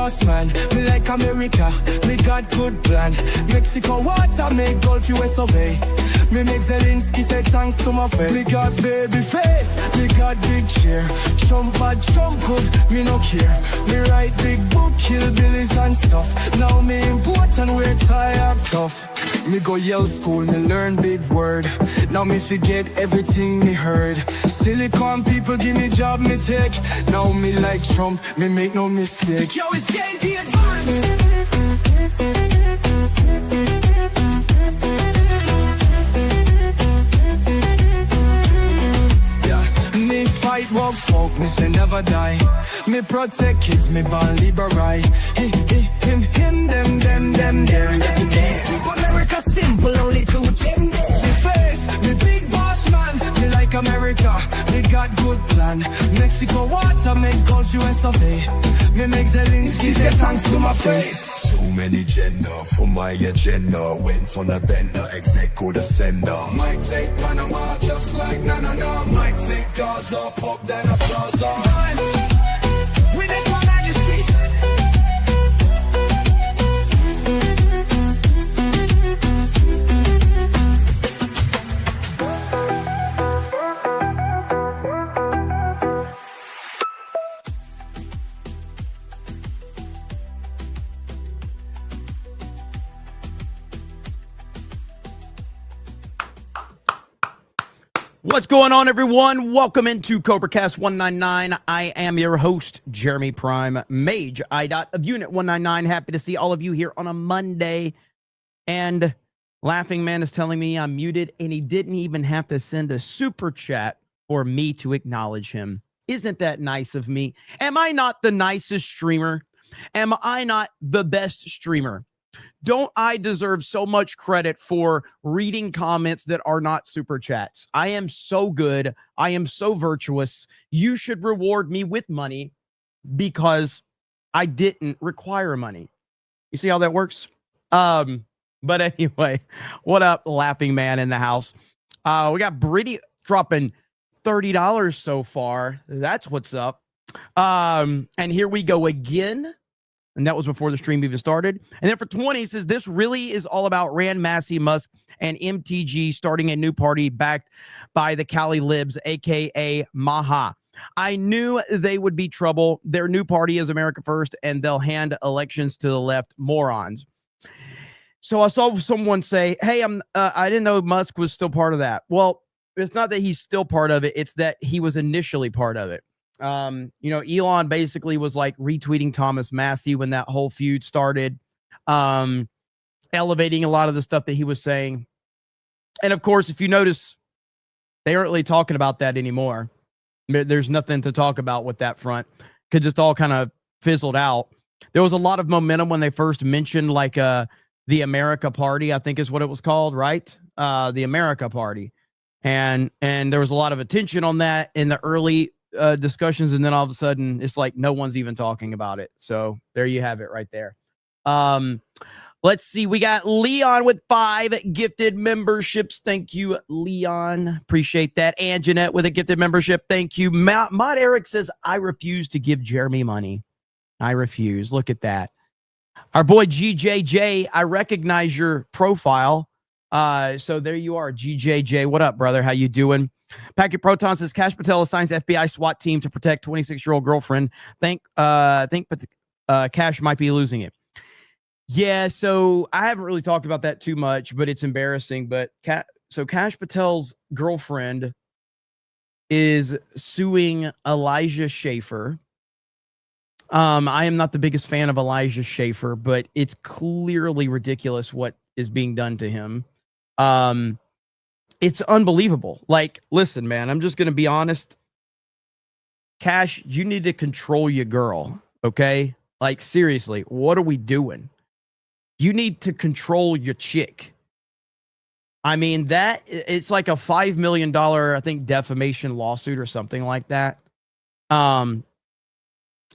boss man. Me like America, me got good plan. Mexico water, make Gulf US survey. Me make Zelensky say thanks to my face. Me got baby face, me got big chair. Trump bad, Trump good, me no care. Me write big book, kill billies and stuff. Now me important, we're tired tough. Me go Yale school, me learn big word. Now me forget everything me heard. Silicon people give me job, me take. Now me like Trump, me make no mistake. Yo, it's JD Advance. Fight walk folk, me say never die. Me protect kids, me born liberal. Him, them, there. America simple, only two gender. Me face, me big boss man. Me like America, me got good plan. Mexico water, make Gulf US of A. Me make Zelensky say thanks to my face. Too many gender for my agenda. Went on a bender, executive sender. Might take Panama just like na. Might take Gaza, pop then a plaza. We this my majesty. What's going on, everyone? Welcome into CobraCast 199. I am your host, Jeremy Prime, Mage I. of Unit 199. Happy to see all of you here on a Monday. And Laughing Man is telling me I'm muted, and he didn't even have to send a super chat for me to acknowledge him. Isn't that nice of me? Am I not the nicest streamer? Am I not the best streamer? Don't I deserve so much credit for reading comments that are not super chats? I am so good. I am so virtuous. You should reward me with money because I didn't require money. You see how that works? But anyway, what up, Laughing Man in the house? We got Brittany dropping $30 so far. That's what's up. And here we go again. And that was before the stream even started. And then for 20, he says, this really is all about Rand, Massey, Musk, and MTG starting a new party backed by the Cali Libs, a.k.a. Maha. I knew they would be trouble. Their new party is America First, and they'll hand elections to the left morons. So I saw someone say, hey, I didn't know Musk was still part of that. Well, it's not that he's still part of it. It's that he was initially part of it. Elon basically was like retweeting Thomas Massey when that whole feud started, elevating a lot of the stuff that he was saying. And of course, if you notice, they aren't really talking about that anymore. There's nothing to talk about with that front because it's all kind of fizzled out. There was a lot of momentum when they first mentioned like the America Party, I think is what it was called, right? The America Party. And there was a lot of attention on that in the early discussions, and then all of a sudden it's like no one's even talking about it. So there you have it right there. Let's see, we got Leon with 5 gifted memberships. Thank you, Leon, appreciate that. And Jeanette with a gifted membership, thank you. Mod Eric says, I refuse to give Jeremy money. I refuse. Look at that. Our boy GJJ, I recognize your profile. So there you are, GJJ. What up, brother? How you doing? Packet Proton says Cash Patel assigns FBI SWAT team to protect 26-year-old girlfriend. Think Cash might be losing it. Yeah, so I haven't really talked about that too much, but it's embarrassing. But Cash Patel's girlfriend is suing Elijah Schaefer. I am not the biggest fan of Elijah Schaefer, but it's clearly ridiculous what is being done to him. It's unbelievable. Like, listen, man, I'm just going to be honest. Cash, you need to control your girl, okay? Like, seriously, what are we doing? You need to control your chick. I mean, it's like a $5 million, I think, defamation lawsuit or something like that.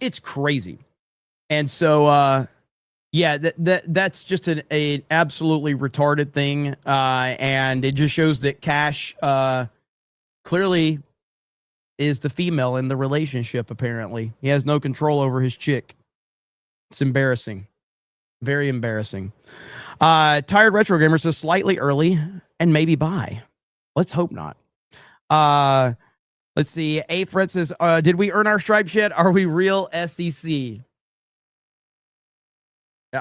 It's crazy. And so, yeah, that's just an absolutely retarded thing. And it just shows that Cash clearly is the female in the relationship, apparently. He has no control over his chick. It's embarrassing. Very embarrassing. Tired Retro Gamer says slightly early and maybe buy. Let's hope not. Let's see. A Fred says, did we earn our stripes yet? Are we real SEC?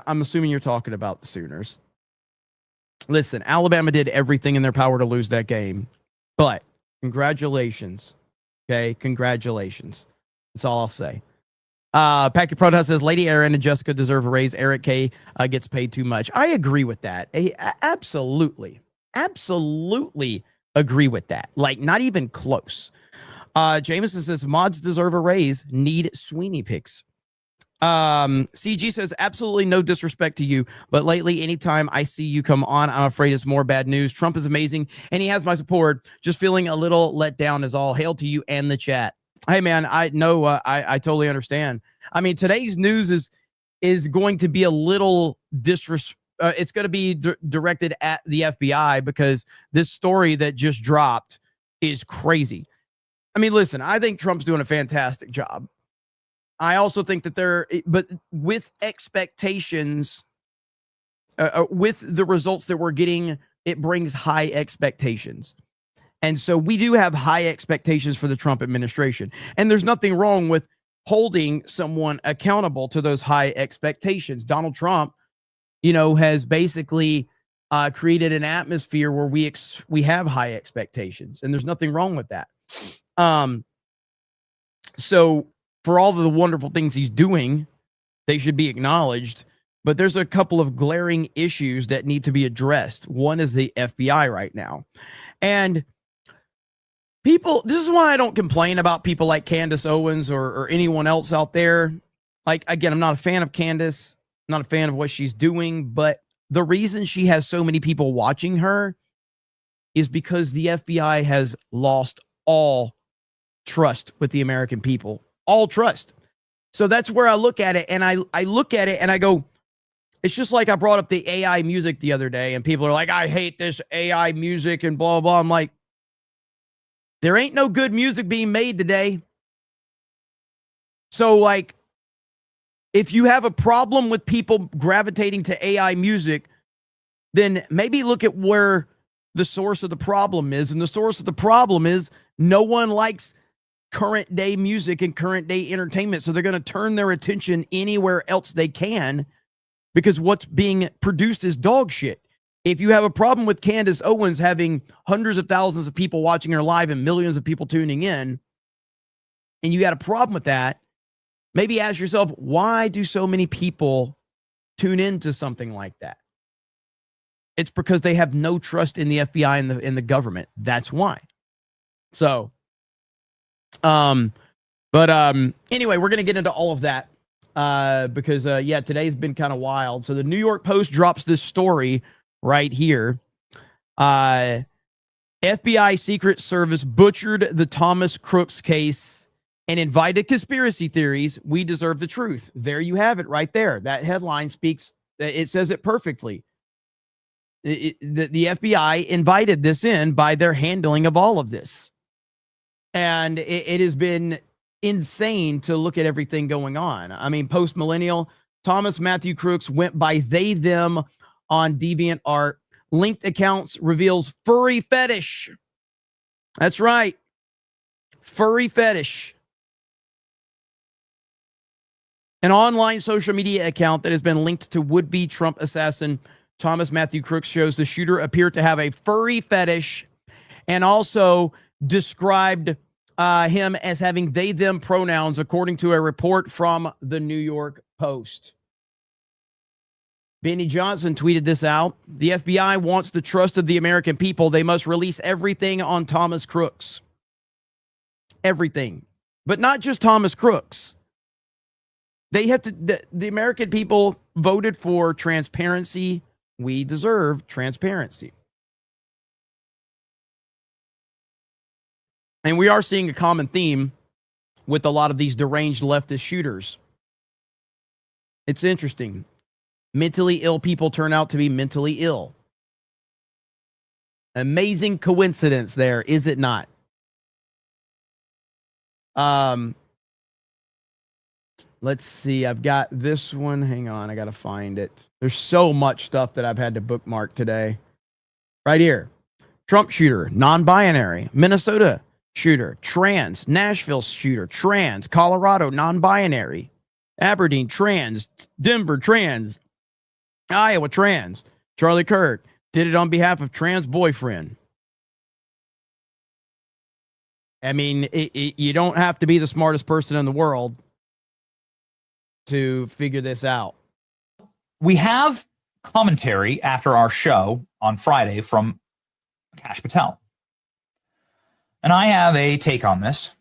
I'm assuming you're talking about the Sooners. Listen, Alabama did everything in their power to lose that game. But congratulations. Okay, congratulations. That's all I'll say. Packy Protest says Lady Aaron and Jessica deserve a raise. Eric K gets paid too much. I agree with that. Absolutely agree with that. Like, not even close. Jameson says mods deserve a raise. Need Sweeney picks. CG says absolutely no disrespect to you, but lately anytime I see you come on, I'm afraid it's more bad news. Trump is amazing and he has my support. Just feeling a little let down is all. Hail to you and the chat. Hey man, I know I totally understand. I mean, today's news is going to be a little it's going to be directed at the FBI because this story that just dropped is crazy. I mean, listen, I think Trump's doing a fantastic job. I also think that but with expectations, with the results that we're getting, it brings high expectations. And so we do have high expectations for the Trump administration. And there's nothing wrong with holding someone accountable to those high expectations. Donald Trump, has basically created an atmosphere where we have high expectations, and there's nothing wrong with that. So for all of the wonderful things he's doing, they should be acknowledged. But there's a couple of glaring issues that need to be addressed. One is the FBI right now. And this is why I don't complain about people like Candace Owens or anyone else out there. Like, again, I'm not a fan of Candace, not a fan of what she's doing, but the reason she has so many people watching her is because the FBI has lost all trust with the American people. All trust. So that's where I look at it, and I look at it and I go, it's just like I brought up the AI music the other day, and people are like, I hate this AI music and blah, blah. I'm like, there ain't no good music being made today. So, like, if you have a problem with people gravitating to AI music, then maybe look at where the source of the problem is. And the source of the problem is no one likes current day music and current day entertainment. So they're going to turn their attention anywhere else they can because what's being produced is dog shit. If you have a problem with Candace Owens having hundreds of thousands of people watching her live and millions of people tuning in, and you got a problem with that, maybe ask yourself, why do so many people tune into something like that? It's because they have no trust in the FBI and in the government. That's why. So, anyway, we're going to get into all of that because today's been kind of wild. So the New York Post drops this story right here. FBI Secret Service butchered the Thomas Crooks case and invited conspiracy theories. We deserve the truth. There you have it right there. That headline speaks. It says it perfectly. The FBI invited this in by their handling of all of this. And it has been insane to look at everything going on. I mean, post-millennial, Thomas Matthew Crooks went by they, them on DeviantArt. Linked accounts reveals furry fetish. That's right. Furry fetish. An online social media account that has been linked to would-be Trump assassin Thomas Matthew Crooks shows the shooter appeared to have a furry fetish and also described him as having they, them pronouns, according to a report from the New York Post. Benny Johnson tweeted this out. The FBI wants the trust of the American people. They must release everything on Thomas Crooks. Everything. But not just Thomas Crooks. They have to, the American people voted for transparency. We deserve transparency. And we are seeing a common theme with a lot of these deranged leftist shooters. It's interesting. Mentally ill people turn out to be mentally ill. Amazing coincidence there, is it not? let's see. I've got this one. Hang on, I gotta find it. There's so much stuff that I've had to bookmark today. Right here. Trump shooter, non-binary. Minnesota shooter, trans. Nashville shooter, trans. Colorado, non-binary. Aberdeen, trans. Denver, trans. Iowa, trans. Charlie Kirk did it on behalf of trans boyfriend. I mean, you don't have to be the smartest person in the world to figure this out. We have commentary after our show on Friday from Kash Patel. And I have a take on this.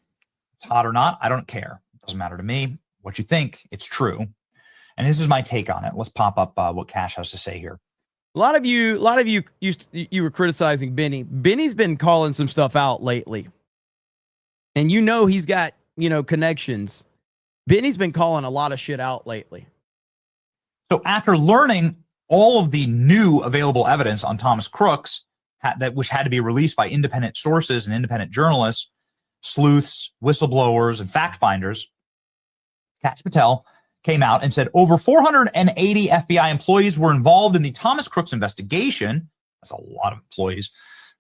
It's hot or not, I don't care. It doesn't matter to me. What you think, it's true. And this is my take on it. Let's pop up what Kash has to say here. A lot of you were criticizing Benny. Benny's been calling some stuff out lately. And you know he's got, connections. Benny's been calling a lot of shit out lately. So after learning all of the new available evidence on Thomas Crooks, which had to be released by independent sources and independent journalists, sleuths, whistleblowers, and fact finders, Kash Patel came out and said over 480 FBI employees were involved in the Thomas Crooks investigation. That's a lot of employees.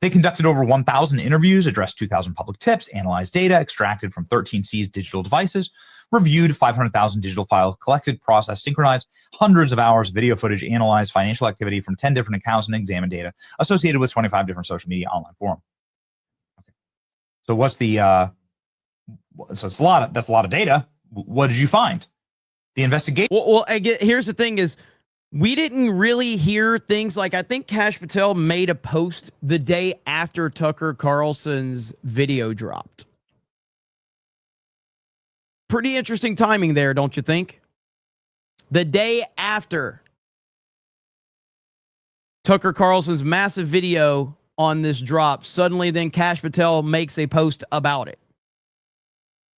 They conducted over 1,000 interviews, addressed 2,000 public tips, analyzed data extracted from 13 seized digital devices, reviewed 500,000 digital files, collected, processed, synchronized hundreds of hours of video footage, analyzed financial activity from 10 different accounts, and examined data associated with 25 different social media online forums. Okay. So what's the? So it's that's a lot of data. What did you find? The investigation. Well, here's the thing: is we didn't really hear things like, I think Kash Patel made a post the day after Tucker Carlson's video dropped. Pretty interesting timing there, don't you think? The day after Tucker Carlson's massive video on this drop, suddenly then Kash Patel makes a post about it.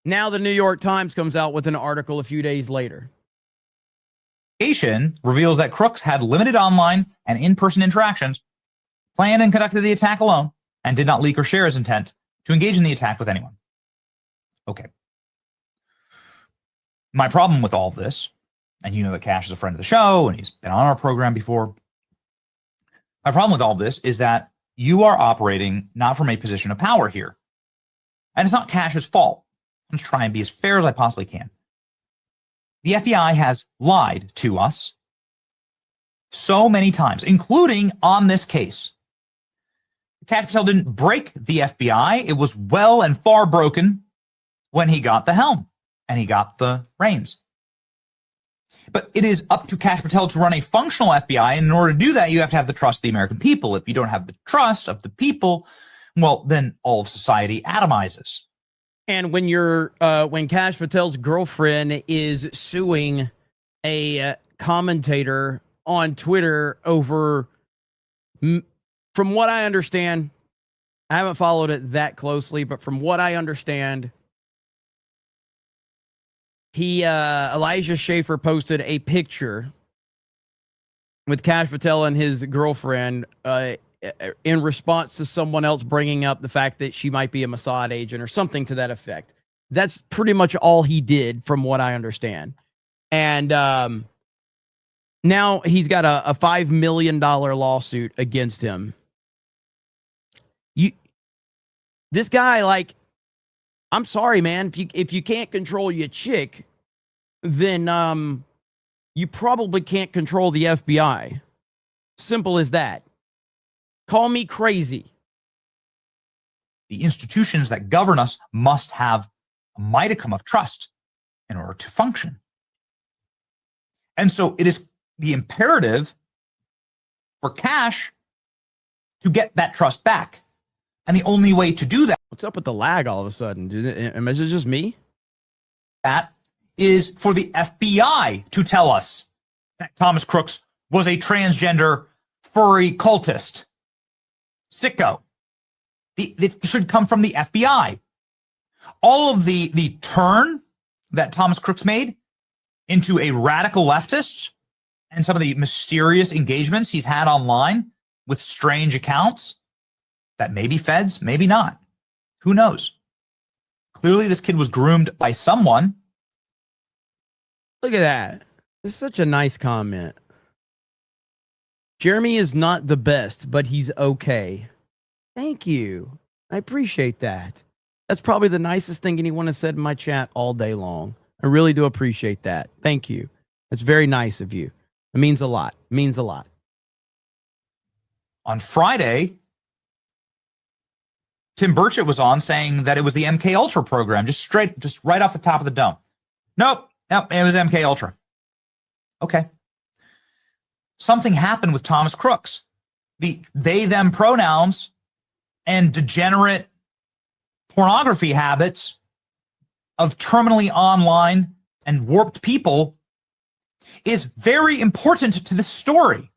Now the New York Times comes out with an article a few days later. Reveals that Crooks had limited online and in-person interactions, planned and conducted the attack alone, and did not leak or share his intent to engage in the attack with anyone. Okay. My problem with all of this, and you know that Kash is a friend of the show, and he's been on our program before. My problem with all of this is that you are operating not from a position of power here. And it's not Kash's fault. I'm just trying to be as fair as I possibly can. The FBI has lied to us so many times, including on this case. Kash Patel didn't break the FBI. It was well and far broken when he got the helm and he got the reins. But it is up to Kash Patel to run a functional FBI. And in order to do that, you have to have the trust of the American people. If you don't have the trust of the people, well, then all of society atomizes. And when when Kash Patel's girlfriend is suing a commentator on Twitter over, from what I understand, I haven't followed it that closely, but from what I understand, Elijah Schaffer posted a picture with Kash Patel and his girlfriend in response to someone else bringing up the fact that she might be a Mossad agent or something to that effect. That's pretty much all he did, from what I understand. And now he's got a $5 million lawsuit against him. This guy, like, I'm sorry, man. If you can't control your chick, then you probably can't control the FBI. Simple as that. Call me crazy. The institutions that govern us must have a modicum of trust in order to function. And so it is the imperative for Kash to get that trust back. And the only way to do that. What's up with the lag all of a sudden? Is it just me? That is for the FBI to tell us that Thomas Crooks was a transgender furry cultist. Sicko. It should come from the FBI. All of the turn that Thomas Crooks made into a radical leftist and some of the mysterious engagements he's had online with strange accounts that may be feds, maybe not. Who knows? Clearly, this kid was groomed by someone Look at that. This is such a nice comment. Jeremy is not the best, but he's okay. Thank you. I appreciate that. That's probably the nicest thing anyone has said in my chat all day long. I really do appreciate that. Thank you. That's very nice of you. It means a lot. It means a lot. On Friday, Tim Burchett was on saying that it was the MK Ultra program, just right off the top of the dome. Nope, it was MK Ultra. Okay. Something happened with Thomas Crooks. The they, them pronouns and degenerate pornography habits of terminally online and warped people is very important to this story.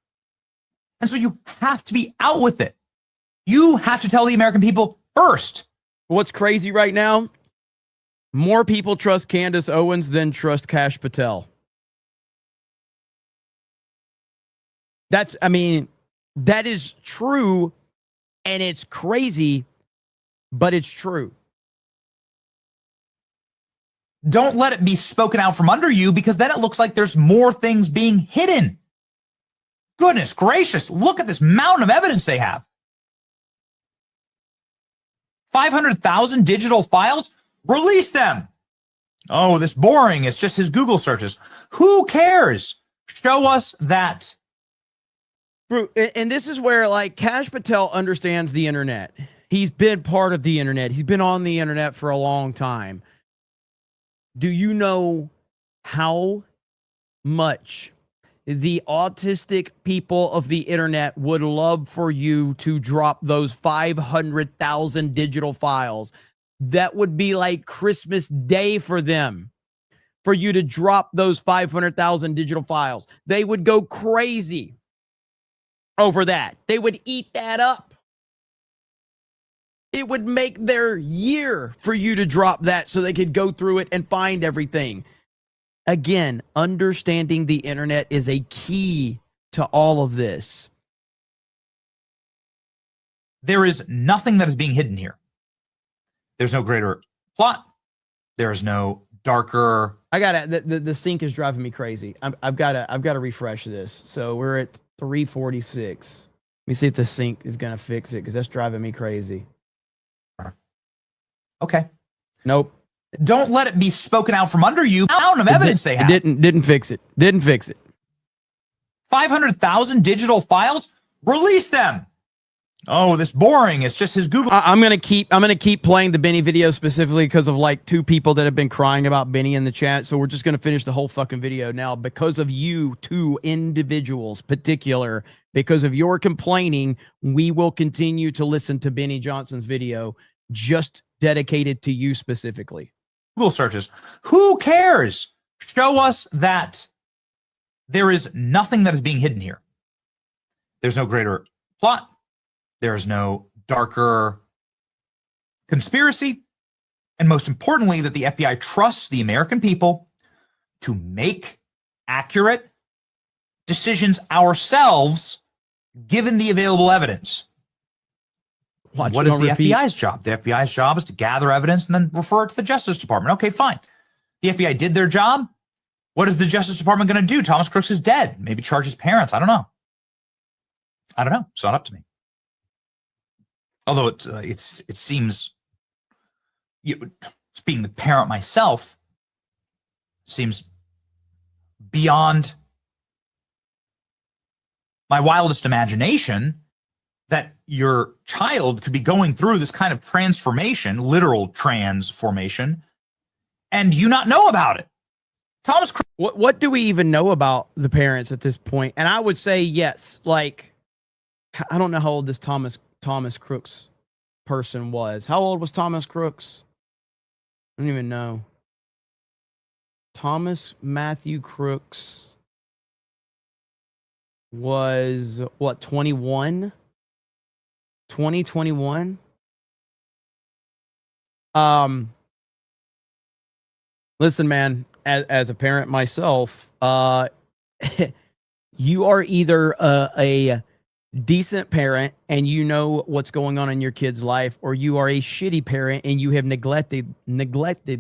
And so you have to be out with it. You have to tell the American people first. What's crazy right now? More people trust Candace Owens than trust Kash Patel. That is true, and it's crazy, but it's true. Don't let it be spoken out from under you, because then it looks like there's more things being hidden. Goodness gracious, look at this mountain of evidence they have. 500,000 digital files? Release them. Oh, this boring. It's just his Google searches. Who cares? Show us that. And this is where, like, Kash Patel understands the internet. He's been part of the internet. He's been on the internet for a long time. Do you know how much the autistic people of the internet would love for you to drop those 500,000 digital files? That would be like Christmas Day for them, for you to drop those 500,000 digital files. They would go crazy over that. They would eat that up. It would make their year for you to drop that so they could go through it and find everything. Again, understanding the internet is a key to all of this. There is nothing that is being hidden here. There's no greater plot. There is no darker. I got it. The sync is driving me crazy. I've got to refresh this. So we're at 346. Let me see if the sync is gonna fix it, because that's driving me crazy. Okay. Nope. Don't let it be spoken out from under you. Mountain of evidence they have. Didn't fix it. Didn't fix it. 500,000 digital files? Release them. Oh, this boring. It's just his Google. I'm gonna keep playing the Benny video specifically because of like two people that have been crying about Benny in the chat. So we're just gonna finish the whole fucking video now because of you two individuals, particular. Because of your complaining, we will continue to listen to Benny Johnson's video, just dedicated to you specifically. Google searches. Who cares? Show us that there is nothing that is being hidden here. There's no greater plot. There's no darker conspiracy. And most importantly, that the FBI trusts the American people to make accurate decisions ourselves, given the available evidence. What is the FBI's job? The FBI's job is to gather evidence and then refer it to the Justice Department. Okay, fine. The FBI did their job. What is the Justice Department going to do? Thomas Crooks is dead. Maybe charge his parents. I don't know. It's not up to me. Although it seems, being the parent myself, seems beyond my wildest imagination that your child could be going through this kind of transformation, literal transformation, and you not know about it. Thomas Crooks. What do we even know about the parents at this point? And I would say yes. Like, I don't know how old this Thomas Crooks person was. How old was Thomas Crooks? I don't even know. Thomas Matthew Crooks was what, 21? 2021? Listen, man, as a parent myself, you are either a decent parent and you know what's going on in your kid's life, or you are a shitty parent and you have neglected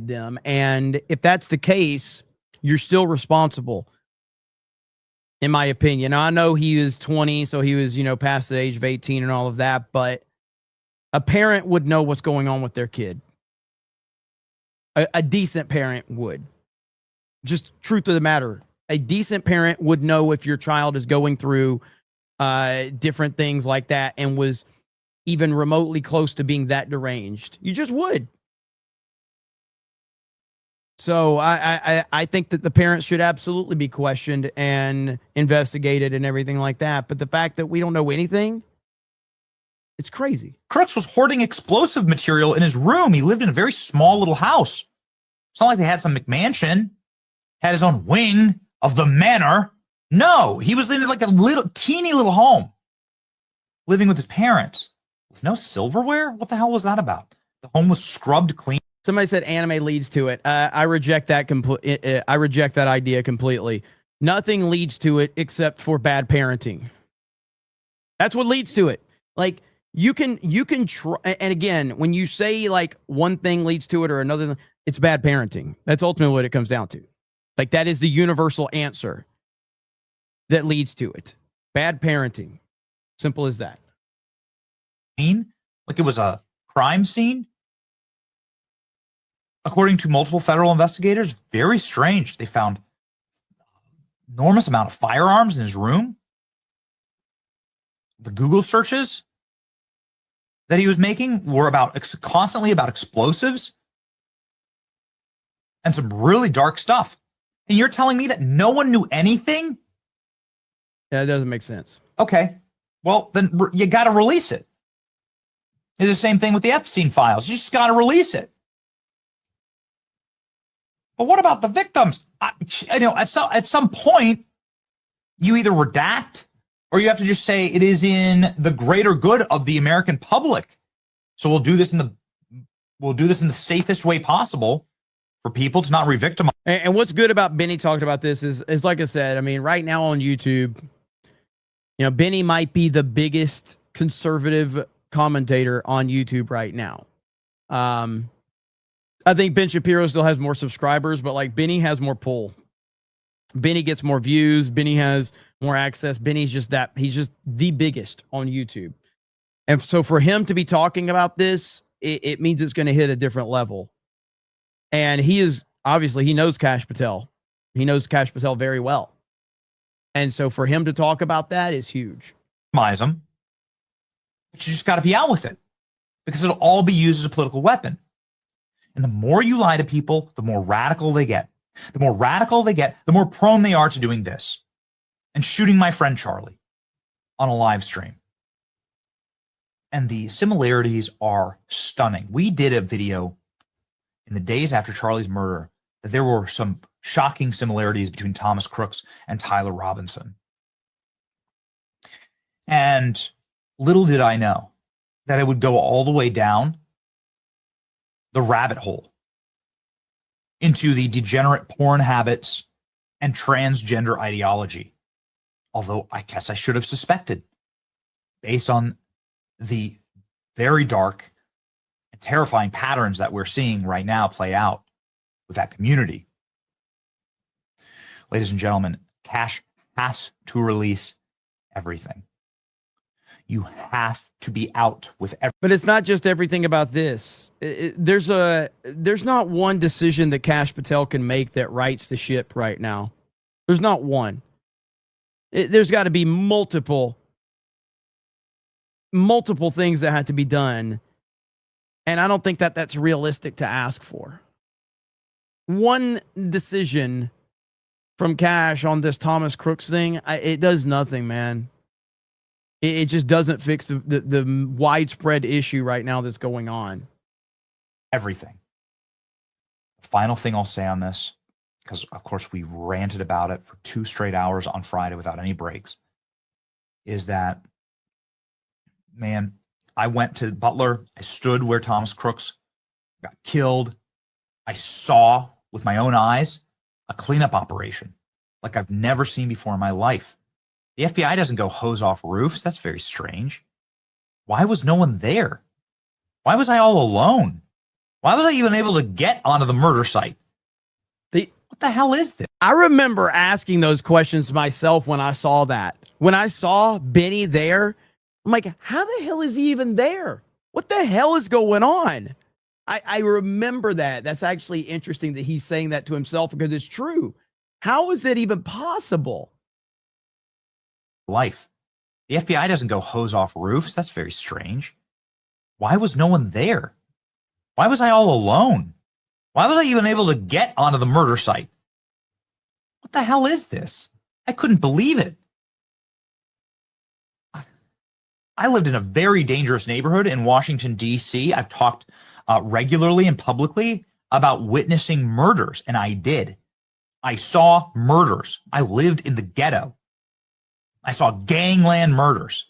them. And if that's the case, you're still responsible, in my opinion. Now, I know he was 20, so he was, past the age of 18 and all of that, but a parent would know what's going on with their kid. A decent parent would. Just truth of the matter. A decent parent would know if your child is going through different things like that and was even remotely close to being that deranged. You just would. So I think that the parents should absolutely be questioned and investigated and everything like that. But the fact that we don't know anything, it's crazy. Crooks was hoarding explosive material in his room. He lived in a very small little house. It's not like they had some McMansion, had his own wing of the manor. No, he was in like a teeny little home, living with his parents. With no silverware? What the hell was that about? The home was scrubbed clean. Somebody said anime leads to it. I reject that. I reject that idea completely. Nothing leads to it except for bad parenting. That's what leads to it. Like you can try. And again, when you say like one thing leads to it or another, it's bad parenting. That's ultimately what it comes down to. Like that is the universal answer that leads to it. Bad parenting. Simple as that. Like it was a crime scene. According to multiple federal investigators, very strange. They found enormous amount of firearms in his room. The Google searches that he was making were constantly about explosives and some really dark stuff. And you're telling me that no one knew anything? Yeah, it doesn't make sense. Okay. Well, then you got to release it. It's the same thing with the Epstein files. You just got to release it. But what about the victims? At some point, you either redact or you have to just say it is in the greater good of the American public. So we'll do this in the safest way possible for people to not re-victimize. And what's good about Benny talking about this is like I said, I mean, right now on YouTube, Benny might be the biggest conservative commentator on YouTube right now. I think Ben Shapiro still has more subscribers, but like Benny has more pull. Benny gets more views. Benny has more access. Benny's he's just the biggest on YouTube. And so for him to be talking about this, it means it's going to hit a different level. And he knows Kash Patel. He knows Kash Patel very well. And so for him to talk about that is huge. Them, but you just got to be out with it because it'll all be used as a political weapon. And the more you lie to people, the more radical they get. The more radical they get, the more prone they are to doing this and shooting my friend Charlie on a live stream. And the similarities are stunning. We did a video in the days after Charlie's murder that there were some shocking similarities between Thomas Crooks and Tyler Robinson. And little did I know that it would go all the way down the rabbit hole into the degenerate porn habits and transgender ideology. Although I guess I should have suspected based on the very dark and terrifying patterns that we're seeing right now play out with that community. Ladies and gentlemen, Kash has to release everything. You have to be out with everything. But it's not just everything about this. There's not one decision that Kash Patel can make that rights the ship right now. There's not one. There's got to be multiple things that have to be done. And I don't think that that's realistic to ask for. One decision from Kash on this Thomas Crooks thing, it does nothing, man. It just doesn't fix the widespread issue right now that's going on. Everything. The final thing I'll say on this, because of course we ranted about it for 2 straight hours on Friday without any breaks, is that, man, I went to Butler. I stood where Thomas Crooks got killed. I saw with my own eyes a cleanup operation like I've never seen before in my life. The FBI doesn't go hose off roofs. That's very strange. Why was no one there? Why was I all alone? Why was I even able to get onto the murder site? What the hell is this? I remember asking those questions myself when I saw that. When I saw Benny there, I'm like, how the hell is he even there? What the hell is going on? I remember that. That's actually interesting that he's saying that to himself because it's true. How is it even possible? Life. The FBI doesn't go hose off roofs. That's very strange. Why was no one there? Why was I all alone? Why was I even able to get onto the murder site? What the hell is this? I couldn't believe it. I lived in a very dangerous neighborhood in Washington, D.C. I've talked regularly and publicly about witnessing murders, and I did. I saw murders. I lived in the ghetto. I saw gangland murders.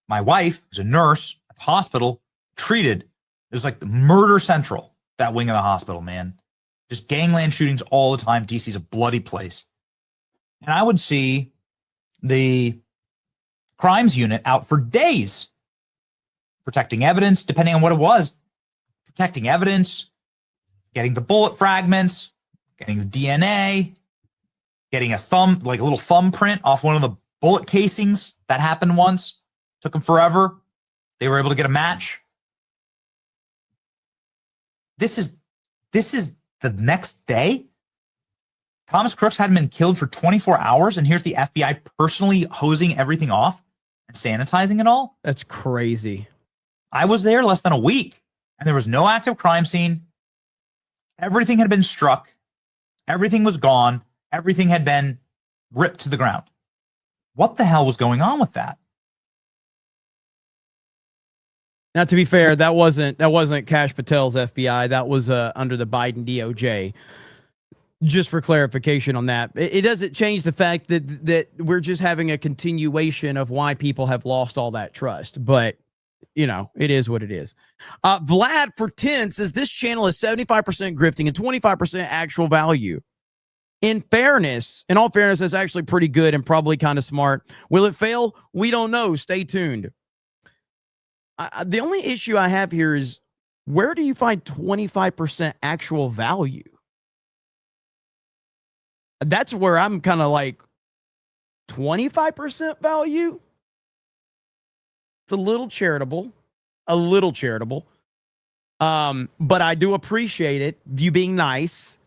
My wife was a nurse at the hospital, treated. It was like the murder central, that wing of the hospital, man. Just gangland shootings all the time. DC's a bloody place. And I would see the crimes unit out for days, protecting evidence, depending on what it was, protecting evidence, getting the bullet fragments, getting the DNA, getting a thumb, like a little thumbprint off one of the bullet casings. That happened once. Took them forever. They were able to get a match. This is the next day. Thomas Crooks hadn't been killed for 24 hours, and here's the FBI personally hosing everything off and sanitizing it all. That's crazy. I was there less than a week, and there was no active crime scene. Everything had been struck. Everything was gone. Everything had been ripped to the ground. What the hell was going on with that? Now, to be fair, that wasn't Kash Patel's FBI. That was under the Biden DOJ. Just for clarification on that, it doesn't change the fact that we're just having a continuation of why people have lost all that trust. But, you know, it is what it is. Vlad for 10 says this channel is 75% grifting and 25% actual value. In all fairness, that's actually pretty good and probably kind of smart. Will it fail? We don't know. Stay tuned. The only issue I have here is, where do you find 25% actual value? That's where I'm kind of like, 25% value? It's a little charitable. But I do appreciate it. You being nice.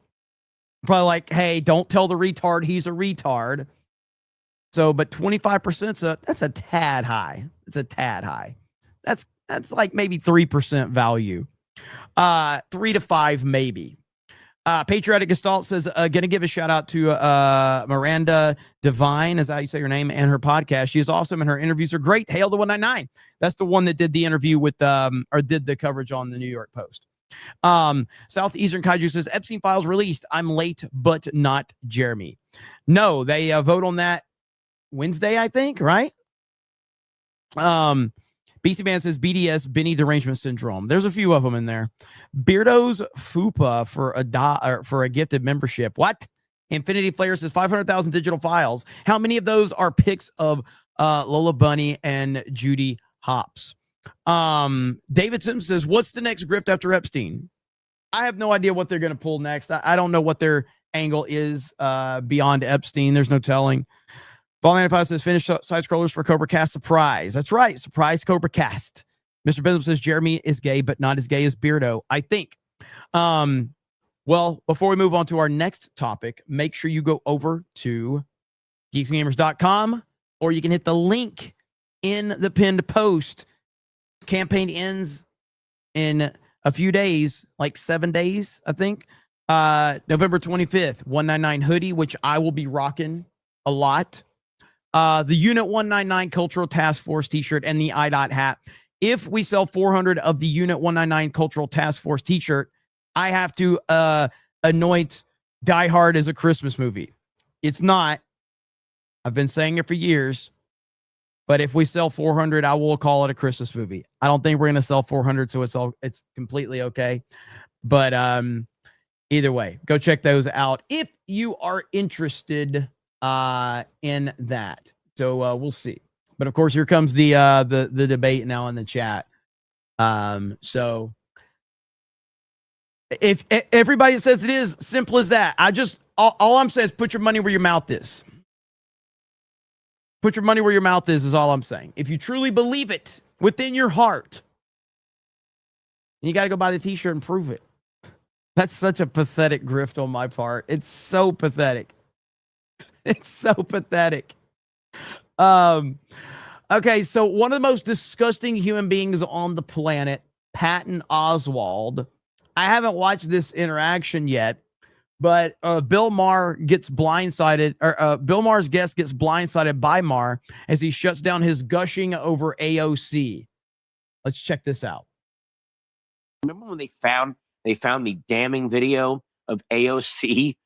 Probably like, hey, don't tell the retard he's a retard. So, but 25%, that's a tad high. It's a tad high. That's like maybe 3% value. 3 to 5 maybe. Patriotic Gestalt says, gonna give a shout out to Miranda Devine, is how you say her name, and her podcast. She is awesome and her interviews are great. Hail the 199. That's the one that did the interview with or did the coverage on the New York Post. Southeastern Kaiju says Epstein files released. I'm late, but not Jeremy. No, they vote on that Wednesday, I think, right? BC Man says BDS, Benny Derangement Syndrome. There's a few of them in there. Beardo's Fupa for a gifted membership. What? Infinity Flair says 500,000 digital files. How many of those are pics of Lola Bunny and Judy Hopps? David Sims says, what's the next grift after Epstein? I have no idea what they're going to pull next. I don't know what their angle is beyond Epstein. There's no telling. Ball 95 says, finish side scrollers for CobraCast surprise. That's right. Surprise CobraCast. Mr. Bentham says, Jeremy is gay, but not as gay as Beardo, I think. Well, before we move on to our next topic, make sure you go over to geeksandgamers.com, or you can hit the link in the pinned post. Campaign ends in a few days, like 7 days, I think. November 25th, 199 hoodie, which I will be rocking a lot. The Unit 199 Cultural Task Force t-shirt and the IDOT hat. If we sell 400 of the Unit 199 Cultural Task Force t-shirt, I have to anoint Die Hard as a Christmas movie. It's not. I've been saying it for years. But if we sell 400, I will call it a Christmas movie. I don't think we're going to sell 400, so it's completely okay. But either way, go check those out if you are interested in that. So we'll see. But of course, here comes the debate now in the chat. So If everybody says it is, simple as that. All I'm saying is put your money where your mouth is. Put your money where your mouth is all I'm saying. If you truly believe it within your heart, you got to go buy the t-shirt and prove it. That's such a pathetic grift on my part. It's so pathetic. It's so pathetic. Okay, so one of the most disgusting human beings on the planet, Patton Oswalt. I haven't watched this interaction yet, but Bill Maher gets blindsided, or Bill Maher's guest gets blindsided by Maher as he shuts down his gushing over AOC. Let's check this out. Remember when they found the damning video of AOC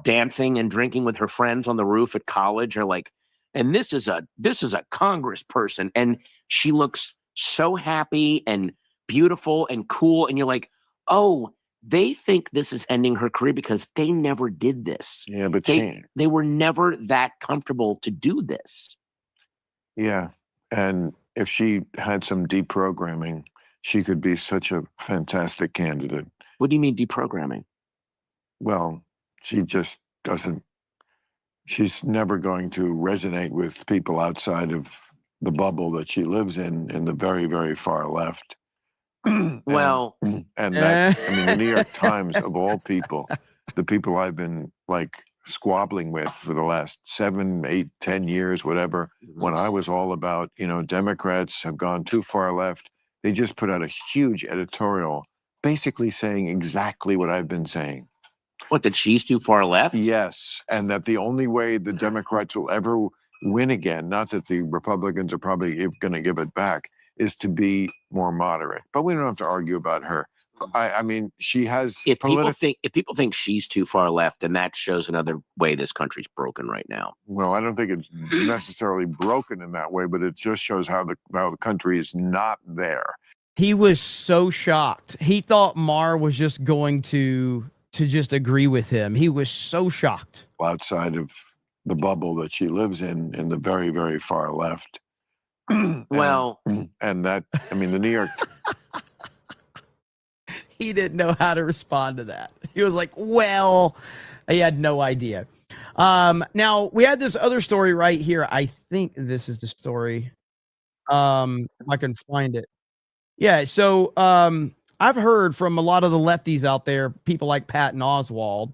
dancing and drinking with her friends on the roof at college? Or like, and this is a congressperson, and she looks so happy and beautiful and cool, and you're like, oh, they think this is ending her career because they never did this. Yeah, but they were never that comfortable to do this. Yeah, and if she had some deprogramming, she could be such a fantastic candidate. What do you mean deprogramming? Well, she just doesn't. She's never going to resonate with people outside of the bubble that she lives in the very, very far left. Well, and that, I mean, the New York Times, of all people, the people I've been like squabbling with for the last 7, 8, 10 years, whatever, when I was all about, Democrats have gone too far left, they just put out a huge editorial basically saying exactly what I've been saying. What, that she's too far left? Yes, and that the only way the Democrats will ever win again, not that the Republicans are probably going to give it back, is to be more moderate. But we don't have to argue about her. I mean, she has. If people think she's too far left, then that shows another way this country's broken right now. Well, I don't think it's necessarily broken in that way, but it just shows how the country is not there. He was so shocked. He thought Maher was just going to just agree with him. He was so shocked. Outside of the bubble that she lives in the very, very far left. Well, and that, I mean, the New York. He didn't know how to respond to that. He was like, well, he had no idea. Now we had this other story right here. I think this is the story. If I can find it. Yeah. So, I've heard from a lot of the lefties out there, people like Patton Oswalt,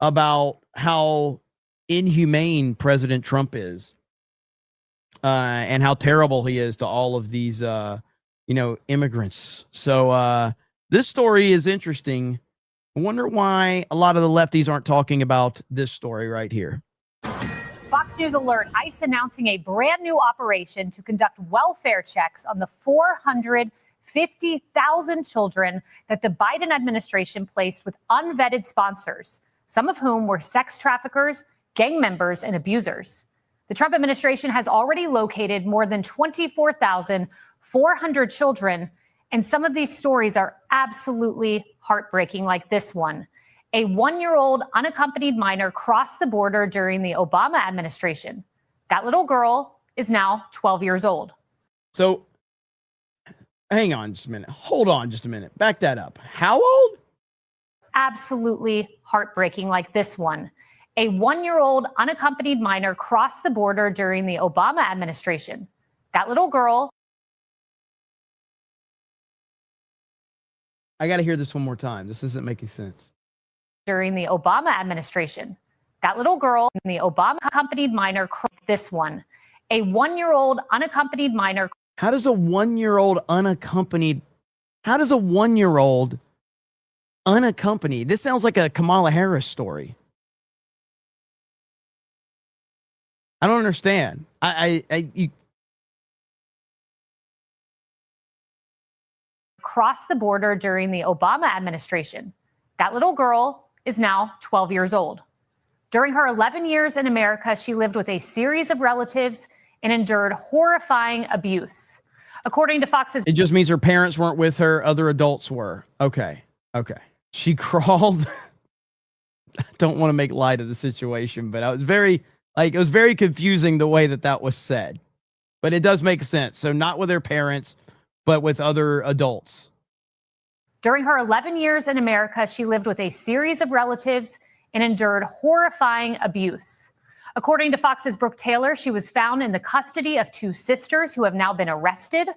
about how inhumane President Trump is, and how terrible he is to all of these, immigrants. So this story is interesting. I wonder why a lot of the lefties aren't talking about this story right here. Fox News alert, ICE announcing a brand new operation to conduct welfare checks on the 450,000 children that the Biden administration placed with unvetted sponsors, some of whom were sex traffickers, gang members, and abusers. The Trump administration has already located more than 24,400 children, and some of these stories are absolutely heartbreaking, like this one. A 1-year-old unaccompanied minor crossed the border during the Obama administration. That little girl is now 12 years old. So, hang on just a minute. Hold on just a minute. Back that up. How old? Absolutely heartbreaking, like this one. A 1-year-old unaccompanied minor crossed the border during the Obama administration. That little girl. I got to hear this one more time. This isn't making sense. During the Obama administration. That little girl, the Obama accompanied minor, this one. A 1-year-old unaccompanied minor. How does a 1-year-old unaccompanied? This sounds like a Kamala Harris story. I don't understand. Crossed the border during the Obama administration. That little girl is now 12 years old. During her 11 years in America, she lived with a series of relatives and endured horrifying abuse. According to Fox's... It just means her parents weren't with her, other adults were. Okay. She crawled. I don't want to make light of the situation, but it was very confusing the way that was said. But it does make sense. So not with her parents, but with other adults. During her 11 years in America, she lived with a series of relatives and endured horrifying abuse. According to Fox's Brooke Taylor, she was found in the custody of two sisters who have now been arrested.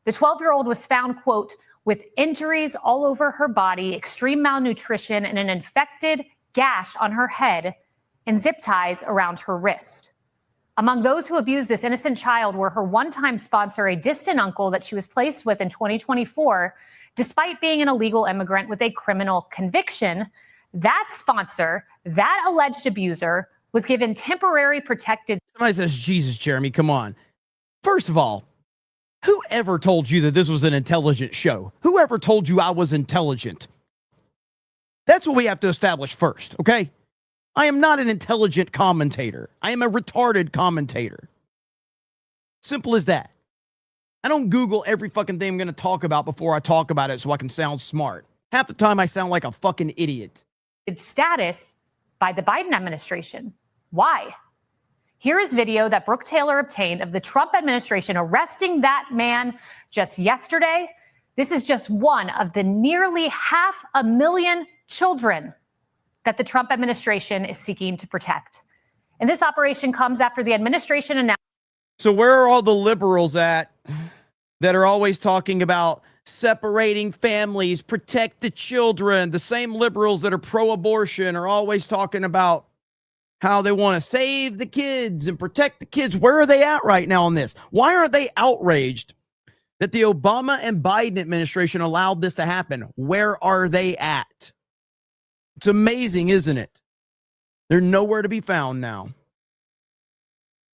The 12-year-old was found, quote, with injuries all over her body, extreme malnutrition, and an infected gash on her head and zip ties around her wrist. Among those who abused this innocent child were her one-time sponsor, a distant uncle that she was placed with in 2024, despite being an illegal immigrant with a criminal conviction. That sponsor, that alleged abuser, was given temporary protected. Somebody says, Jesus, Jeremy, come on. First of all, whoever told you that this was an intelligent show? Whoever told you I was intelligent? That's what we have to establish first, okay? I am not an intelligent commentator. I am a retarded commentator. Simple as that. I don't Google every fucking thing I'm going to talk about before I talk about it so I can sound smart. Half the time I sound like a fucking idiot. Status by the Biden administration. Why? Here is video that Brooke Taylor obtained of the Trump administration arresting that man just yesterday. This is just one of the nearly 500,000 children that the Trump administration is seeking to protect. And this operation comes after the administration announced. So where are all the liberals at that are always talking about separating families, protect the children? The same liberals that are pro-abortion are always talking about how they want to save the kids and protect the kids. Where are they at right now on this? Why aren't they outraged that the Obama and Biden administration allowed this to happen? Where are they at? It's amazing, isn't it? They're nowhere to be found now.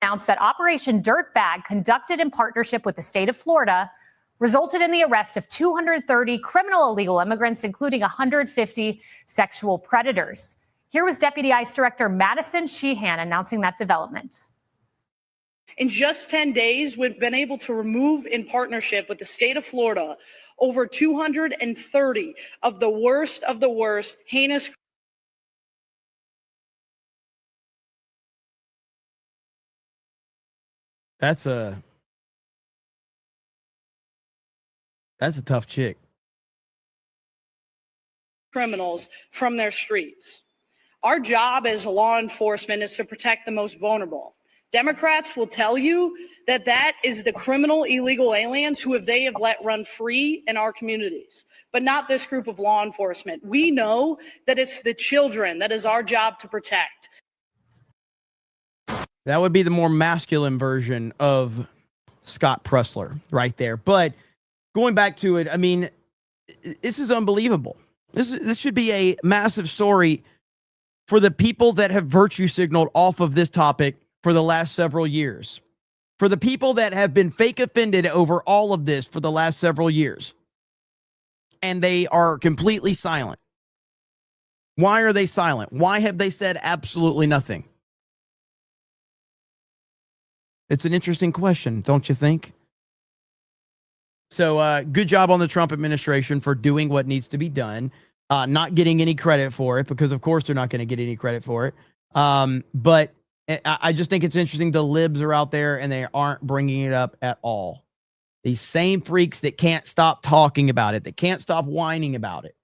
Announced that Operation Dirtbag, conducted in partnership with the state of Florida, resulted in the arrest of 230 criminal illegal immigrants, including 150 sexual predators. Here was Deputy ICE Director Madison Sheehan announcing that development. In just 10 days, we've been able to remove, in partnership with the state of Florida, over 230 of the worst heinous. That's a tough chick. Criminals from their streets. Our job as law enforcement is to protect the most vulnerable. Democrats will tell you that that is the criminal illegal aliens who they have let run free in our communities, but not this group of law enforcement. We know that it's the children that is our job to protect. That would be the more masculine version of Scott Pressler right there. But going back to it, I mean, this is unbelievable. This should be a massive story for the people that have virtue signaled off of this topic for the last several years. For the people that have been fake offended over all of this for the last several years. And they are completely silent. Why are they silent? Why have they said absolutely nothing? It's an interesting question, don't you think? So good job on the Trump administration for doing what needs to be done. Not getting any credit for it, because of course they're not going to get any credit for it. But I just think it's interesting. The libs are out there and they aren't bringing it up at all. These same freaks that can't stop talking about it, that can't stop whining about it.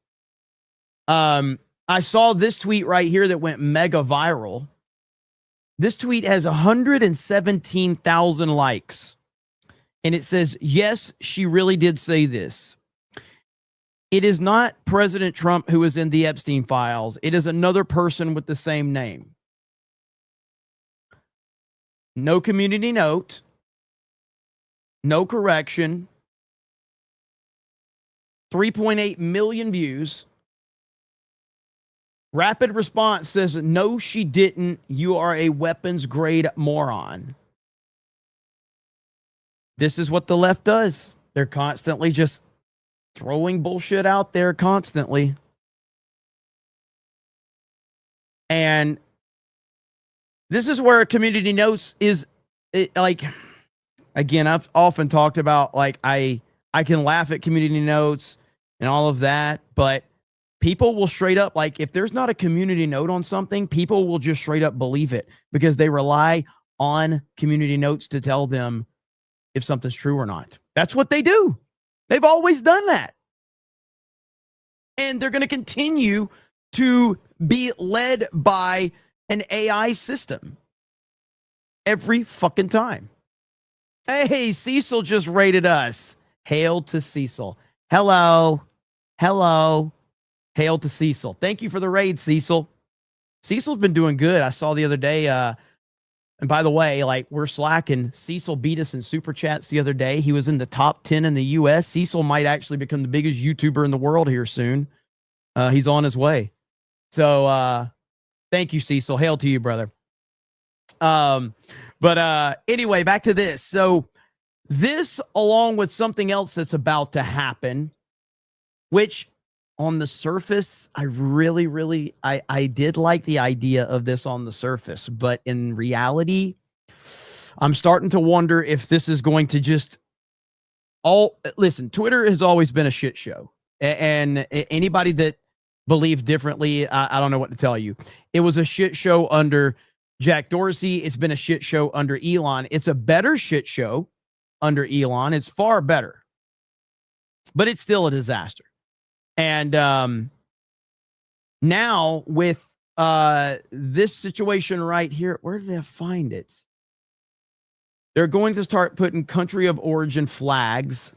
I saw this tweet right here that went mega viral. This tweet has 117,000 likes. And it says, yes, she really did say this. It is not President Trump who is in the Epstein files. It is another person with the same name. No community note. No correction. 3.8 million views. Rapid response says, no, she didn't. You are a weapons grade moron. This is what the left does. They're constantly just throwing bullshit out there constantly. And this is where community notes is like, again, I've often talked about, like, I can laugh at community notes and all of that, but people will straight up, like, if there's not a community note on something, people will just straight up believe it because they rely on community notes to tell them if something's true or not. That's what they do. They've always done that. and they're going to continue to be led by an AI system every fucking time. Hey, Cecil just rated us. Hail to Cecil. Hello. Hello. Hail to Cecil. Thank you for the raid, Cecil. Cecil's been doing good. I saw the other day, and by the way, like, we're slacking. Cecil beat us in super chats the other day. He was in the top 10 in the US. Cecil might actually become the biggest YouTuber in the world here soon. He's on his way. So thank you, Cecil. Hail to you, brother. But anyway, back to this. So this, along with something else that's about to happen, which on the surface, I really, I did like the idea of this on the surface, but in reality, I'm starting to wonder if this is going to just listen, Twitter has always been a shit show. And anybody that believes differently, I don't know what to tell you. It was a shit show under Jack Dorsey. It's been a shit show under Elon. It's a better shit show under Elon. It's far better, but it's still a disaster. And now with this situation right here, where did I find it? They're going to start putting country of origin flags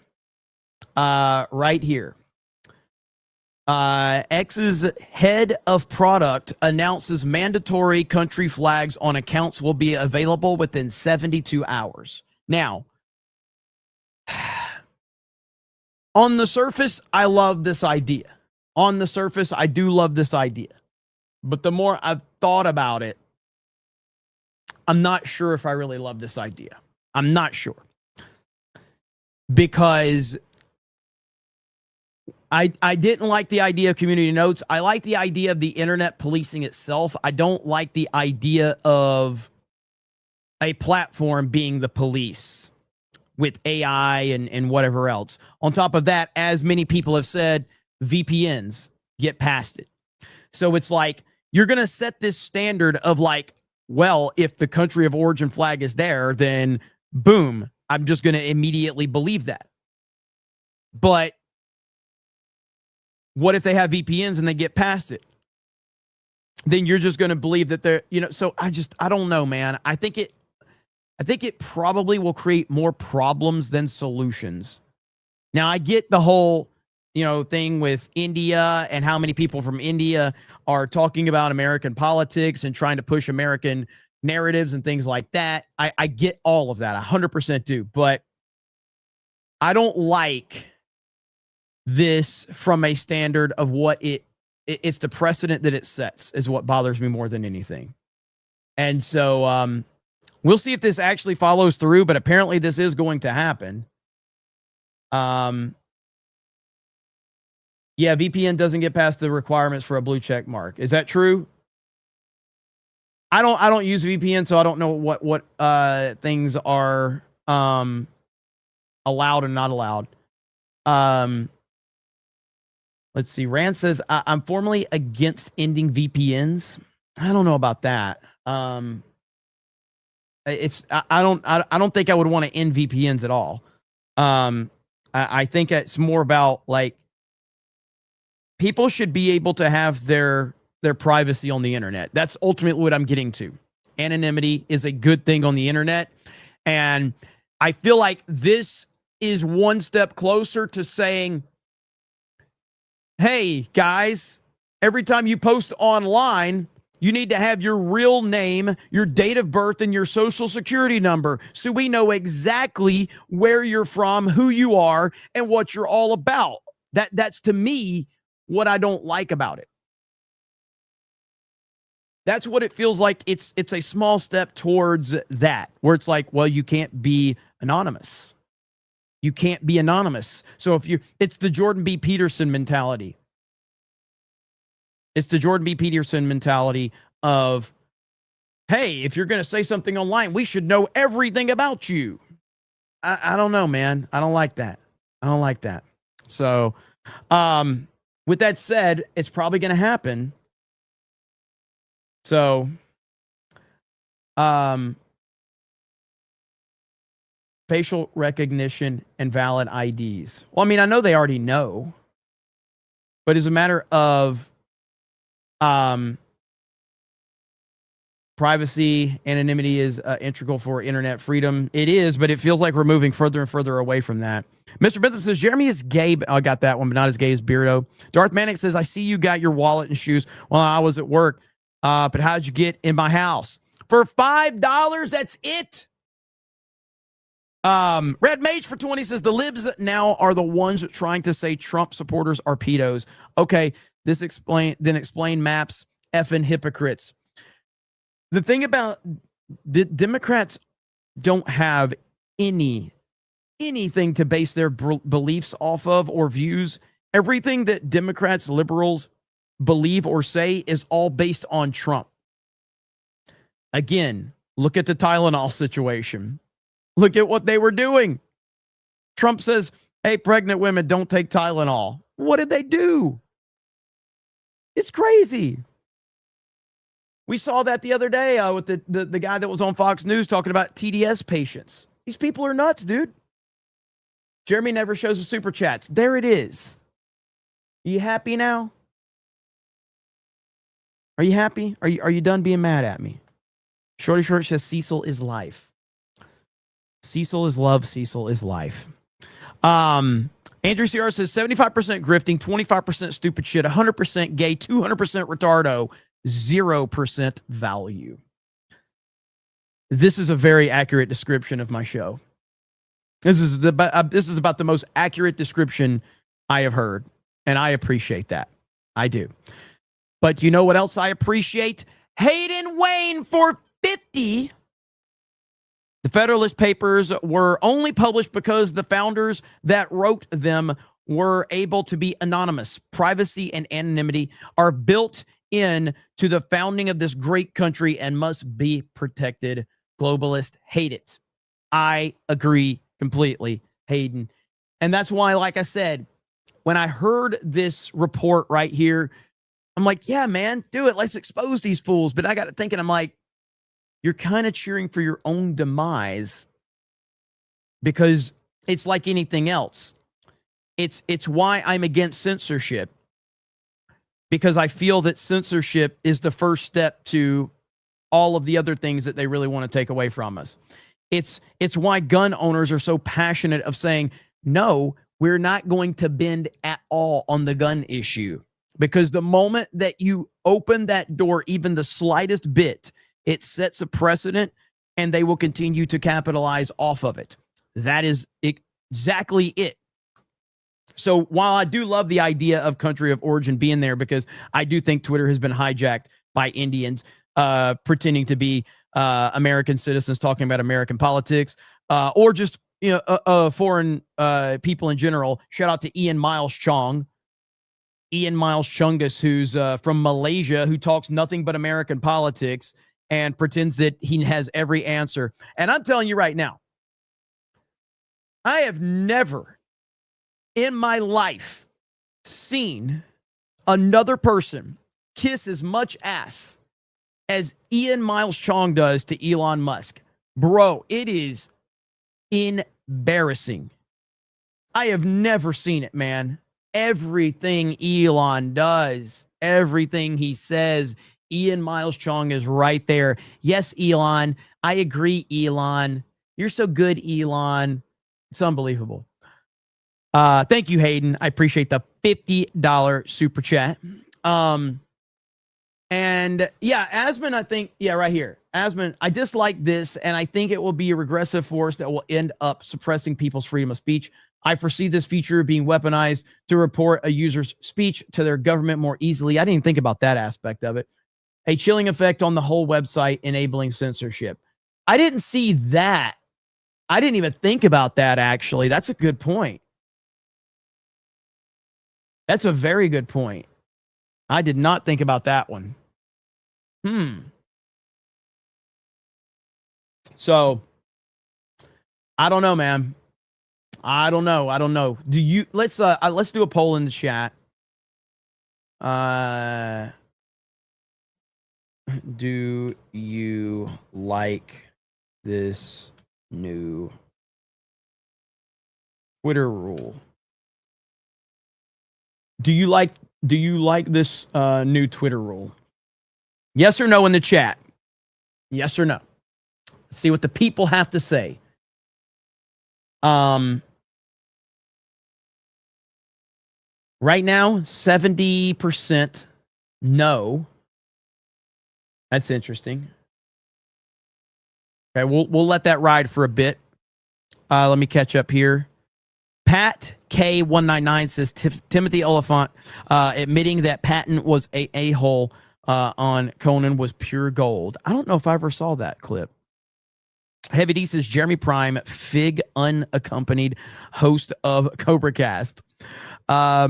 right here. X's head of product announces mandatory country flags on accounts will be available within 72 hours. Now, on the surface, I love this idea. On the surface, I do love this idea. But the more I've thought about it, I'm not sure if I really love this idea. I'm not sure. Because I didn't like the idea of community notes. I like the idea of the internet policing itself. I don't like the idea of a platform being the police with AI and whatever else. On top of that, as many people have said, VPNs get past it. So it's like, you're going to set this standard of like, well, if the country of origin flag is there, then boom, I'm just going to immediately believe that. But what if they have VPNs and they get past it? Then you're just going to believe that they're, so I don't know, man. I think it probably will create more problems than solutions. Now, I get the whole, thing with India and how many people from India are talking about American politics and trying to push American narratives and things like that. I get all of that. I 100% do. But I don't like this from a standard of what it's the precedent that it sets is what bothers me more than anything. And so we'll see if this actually follows through, but apparently this is going to happen. Yeah, VPN doesn't get past the requirements for a blue check mark. Is that true? I don't use VPN, so I don't know what things are allowed and not allowed. Let's see. Rand says I'm formally against ending VPNs. I don't know about that. I don't think I would want to end VPNs at all. I think it's more about like people should be able to have their privacy on the internet. That's ultimately what I'm getting to. Anonymity is a good thing on the internet. And I feel like this is one step closer to saying, hey, guys, every time you post online, you need to have your real name, your date of birth, and your social security number so we know exactly where you're from, who you are, and what you're all about. That's to me what I don't like about it. That's what it feels like. It's a small step towards that, where it's like, well, you can't be anonymous. You can't be anonymous. So it's the Jordan B. Peterson mentality. It's the Jordan B. Peterson mentality of, hey, if you're going to say something online, we should know everything about you. I don't know, man. I don't like that. I don't like that. So, with that said, it's probably going to happen. So, facial recognition and valid IDs. Well, I mean, I know they already know, but as a matter of privacy, anonymity is integral for internet freedom. It is, but it feels like we're moving further and further away from that. Mr. Bentham says, Jeremy is gay. I got that one, but not as gay as Beardo. Darth Manic says, I see you got your wallet and shoes while I was at work. But how'd you get in my house? For $5, that's it. Red Mage for 20 says, the libs now are the ones trying to say Trump supporters are pedos. Okay, explain maps, effing hypocrites. The thing about the Democrats don't have anything to base their beliefs off of or views. Everything that Democrats, liberals believe or say is all based on Trump. Again, look at the Tylenol situation. Look at what they were doing. Trump says, hey, pregnant women, don't take Tylenol. What did they do? It's crazy. We saw that the other day with the guy that was on Fox News talking about TDS patients. These people are nuts, dude. Jeremy never shows the super chats. There it is. Are you happy now? Are you happy? Are you done being mad at me? Shorty Short says Cecil is life. Cecil is love. Cecil is life. Andrew CR says 75% grifting, 25% stupid shit, 100% gay, 200% retardo, 0% value. This is a very accurate description of my show. This is about the most accurate description I have heard, and I appreciate that. I do. But you know what else I appreciate? Hayden Wayne for 50. The Federalist Papers were only published because the founders that wrote them were able to be anonymous. Privacy and anonymity are built in to the founding of this great country and must be protected. Globalists hate it. I agree completely, Hayden. And that's why, like I said, when I heard this report right here, I'm like, yeah, man, do it. Let's expose these fools. But I got to thinking, I'm like, you're kind of cheering for your own demise because it's like anything else. It's why I'm against censorship, because I feel that censorship is the first step to all of the other things that they really want to take away from us. It's why gun owners are so passionate of saying, no, we're not going to bend at all on the gun issue, because the moment that you open that door, even the slightest bit, it sets a precedent and they will continue to capitalize off of it. That is exactly it. So while I do love the idea of country of origin being there, because I do think Twitter has been hijacked by Indians pretending to be American citizens talking about American politics, or just foreign people in general. Shout out to Ian Miles Chong. Ian Miles Chungus, who's from Malaysia, who talks nothing but American politics and pretends that he has every answer. And I'm telling you right now, I have never in my life seen another person kiss as much ass as Ian Miles Chong does to Elon Musk. Bro, it is embarrassing. I have never seen it, man. Everything Elon does, everything he says, Ian Miles Chong is right there. Yes, Elon. I agree, Elon. You're so good, Elon. It's unbelievable. Thank you, Hayden. I appreciate the $50 super chat. And yeah, Asman, I think, yeah, right here. Asman, I dislike this, and I think it will be a regressive force that will end up suppressing people's freedom of speech. I foresee this feature being weaponized to report a user's speech to their government more easily. I didn't even think about that aspect of it. A chilling effect on the whole website, enabling censorship. I didn't see that. I didn't even think about that, actually. That's a good point. That's a very good point. I did not think about that one. So, I don't know, man. I don't know. Do you, let's do a poll in the chat. Do you like this new Twitter rule? Do you like do you like this new Twitter rule? Yes or no in the chat. Yes or no. Let's see what the people have to say. Right now, 70% no. That's interesting. Okay, we'll let that ride for a bit. Let me catch up here. Pat K199 says Timothy Oliphant admitting that Patton was a hole on Conan was pure gold. I don't know if I ever saw that clip. Heavy D says Jeremy Prime, Fig unaccompanied host of CobraCast. I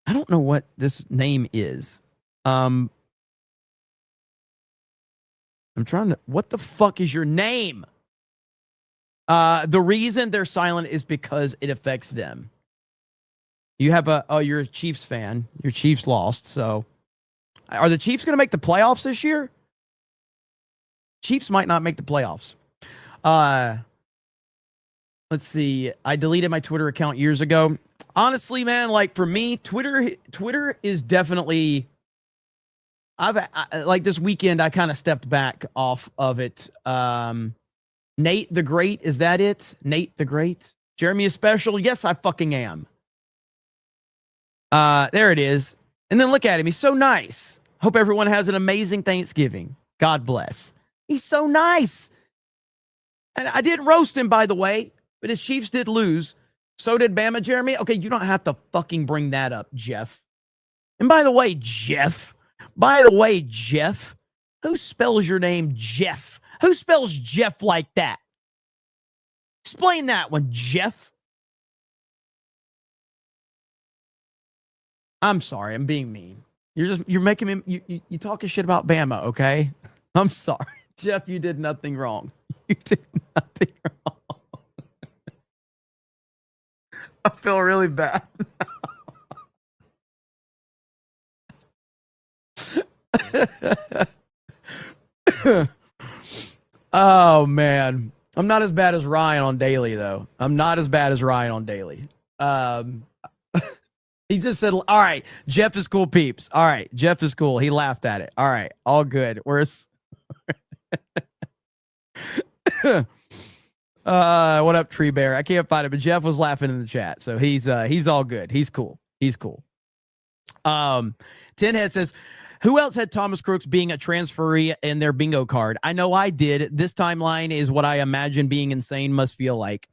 don't know what this name is. I'm trying to. What the fuck is your name? The reason they're silent is because it affects them. You have you're a Chiefs fan. Your Chiefs lost. So, are the Chiefs going to make the playoffs this year? Chiefs might not make the playoffs. Let's see. I deleted my Twitter account years ago. Honestly, man, like for me, Twitter is definitely. Like this weekend, I kind of stepped back off of it. Nate the Great, is that it? Nate the Great? Jeremy is special? Yes, I fucking am. There it is. And then look at him. He's so nice. Hope everyone has an amazing Thanksgiving. God bless. He's so nice. And I didn't roast him, by the way, but his Chiefs did lose. So did Bama, Jeremy. Okay, you don't have to fucking bring that up, Jeff. And by the way, Jeff, who spells your name Jeff? Who spells Jeff like that? Explain that one, Jeff. I'm sorry, I'm being mean. You're making me, you talking shit about Bama, okay? I'm sorry. Jeff, you did nothing wrong. You did nothing wrong. I feel really bad. Oh man, I'm not as bad as Ryan on Daily though. He just said, "All right, Jeff is cool, peeps. All right, Jeff is cool." He laughed at it. All right, all good. Where's what up, Tree Bear? I can't find it, but Jeff was laughing in the chat, so he's all good. He's cool. Tinhead says, who else had Thomas Crooks being a transferee in their bingo card? I know I did. This timeline is what I imagine being insane must feel like.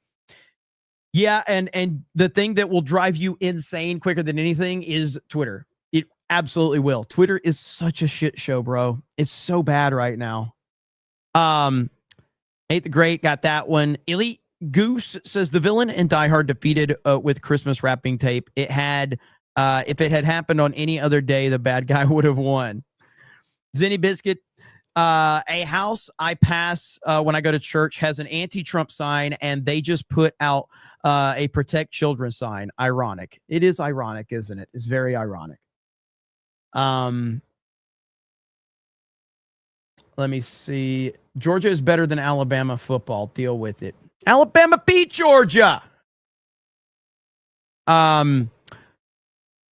Yeah, and the thing that will drive you insane quicker than anything is Twitter. It absolutely will. Twitter is such a shit show, bro. It's so bad right now. Nate the Great got that one. Elite Goose says the villain in Die Hard defeated with Christmas wrapping tape. It had... if it had happened on any other day, the bad guy would have won. Zenny Biscuit, a house I pass when I go to church has an anti-Trump sign, and they just put out a protect children sign. Ironic. It is ironic, isn't it? It's very ironic. Let me see. Georgia is better than Alabama football. Deal with it. Alabama beat Georgia.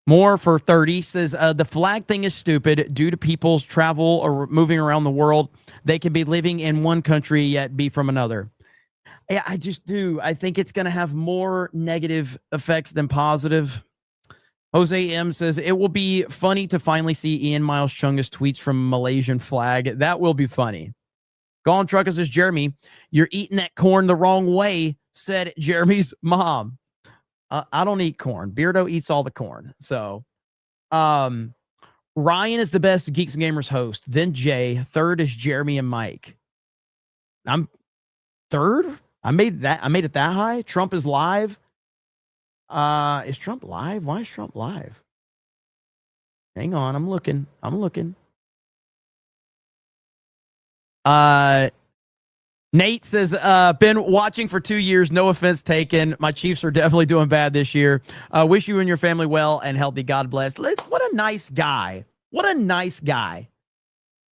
More for 30 says the flag thing is stupid due to people's travel or moving around the world. They could be living in one country yet be from another. Yeah, I just do. I think it's going to have more negative effects than positive. Jose M says it will be funny to finally see Ian Miles Chungus tweets from Malaysian flag. That will be funny. Gone Trucker says, Jeremy, you're eating that corn the wrong way, said Jeremy's mom. I don't eat corn. Beardo eats all the corn. So, Ryan is the best Geeks and Gamers host. Then Jay. Third is Jeremy and Mike. I'm third. I made it that high. Trump is live. Is Trump live? Why is Trump live? Hang on. I'm looking. Nate says, been watching for 2 years. No offense taken. My Chiefs are definitely doing bad this year. Wish you and your family well and healthy. God bless. What a nice guy. What a nice guy.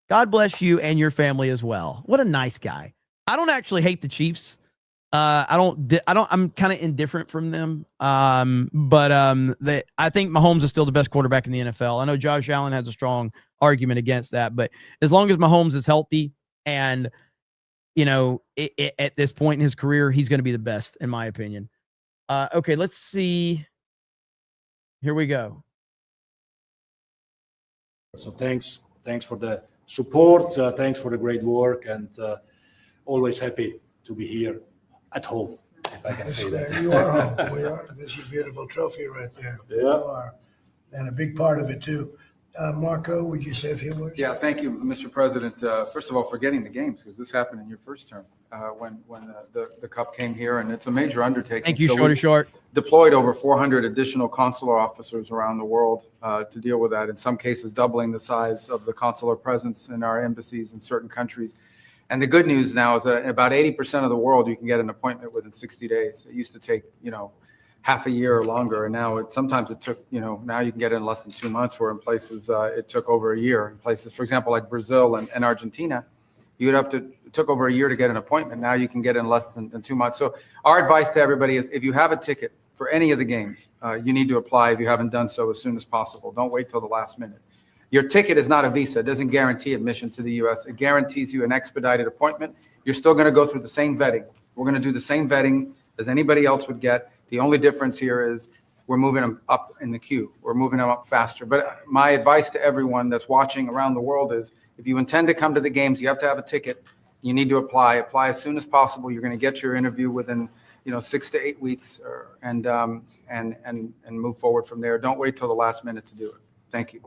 God bless you and your family as well. What a nice guy. I don't actually hate the Chiefs. I'm kind of indifferent from them. I think Mahomes is still the best quarterback in the NFL. I know Josh Allen has a strong argument against that, but as long as Mahomes is healthy and, at this point in his career, he's going to be the best, in my opinion. Okay, let's see. Here we go. So thanks for the support. Thanks for the great work, and always happy to be here at home, if I can say that. You are home. We are. There's your beautiful trophy right there. Yeah. You are. And a big part of it, too. Marco, would you say a few words? Yeah, thank you, Mr. President. First of all, for getting the games, because this happened in your first term when the Cup came here, and it's a major undertaking. Thank you, Shorty Short. Deployed over 400 additional consular officers around the world to deal with that, in some cases doubling the size of the consular presence in our embassies in certain countries. And the good news now is that about 80% of the world, you can get an appointment within 60 days. It used to take, half a year or longer. And now sometimes it took, now you can get it in less than 2 months, where in places it took over a year. In places, for example, like Brazil and Argentina, it took over a year to get an appointment. Now you can get in less than 2 months. So our advice to everybody is, if you have a ticket for any of the games, you need to apply if you haven't done so as soon as possible. Don't wait till the last minute. Your ticket is not a visa. It doesn't guarantee admission to the U.S. It guarantees you an expedited appointment. You're still going to go through the same vetting. We're going to do the same vetting as anybody else would get. The only difference here is we're moving them up in the queue. We're moving them up faster. But my advice to everyone that's watching around the world is, if you intend to come to the games, you have to have a ticket. You need to apply. Apply as soon as possible. You're going to get your interview within 6 to 8 weeks, and move forward from there. Don't wait till the last minute to do it. Thank you.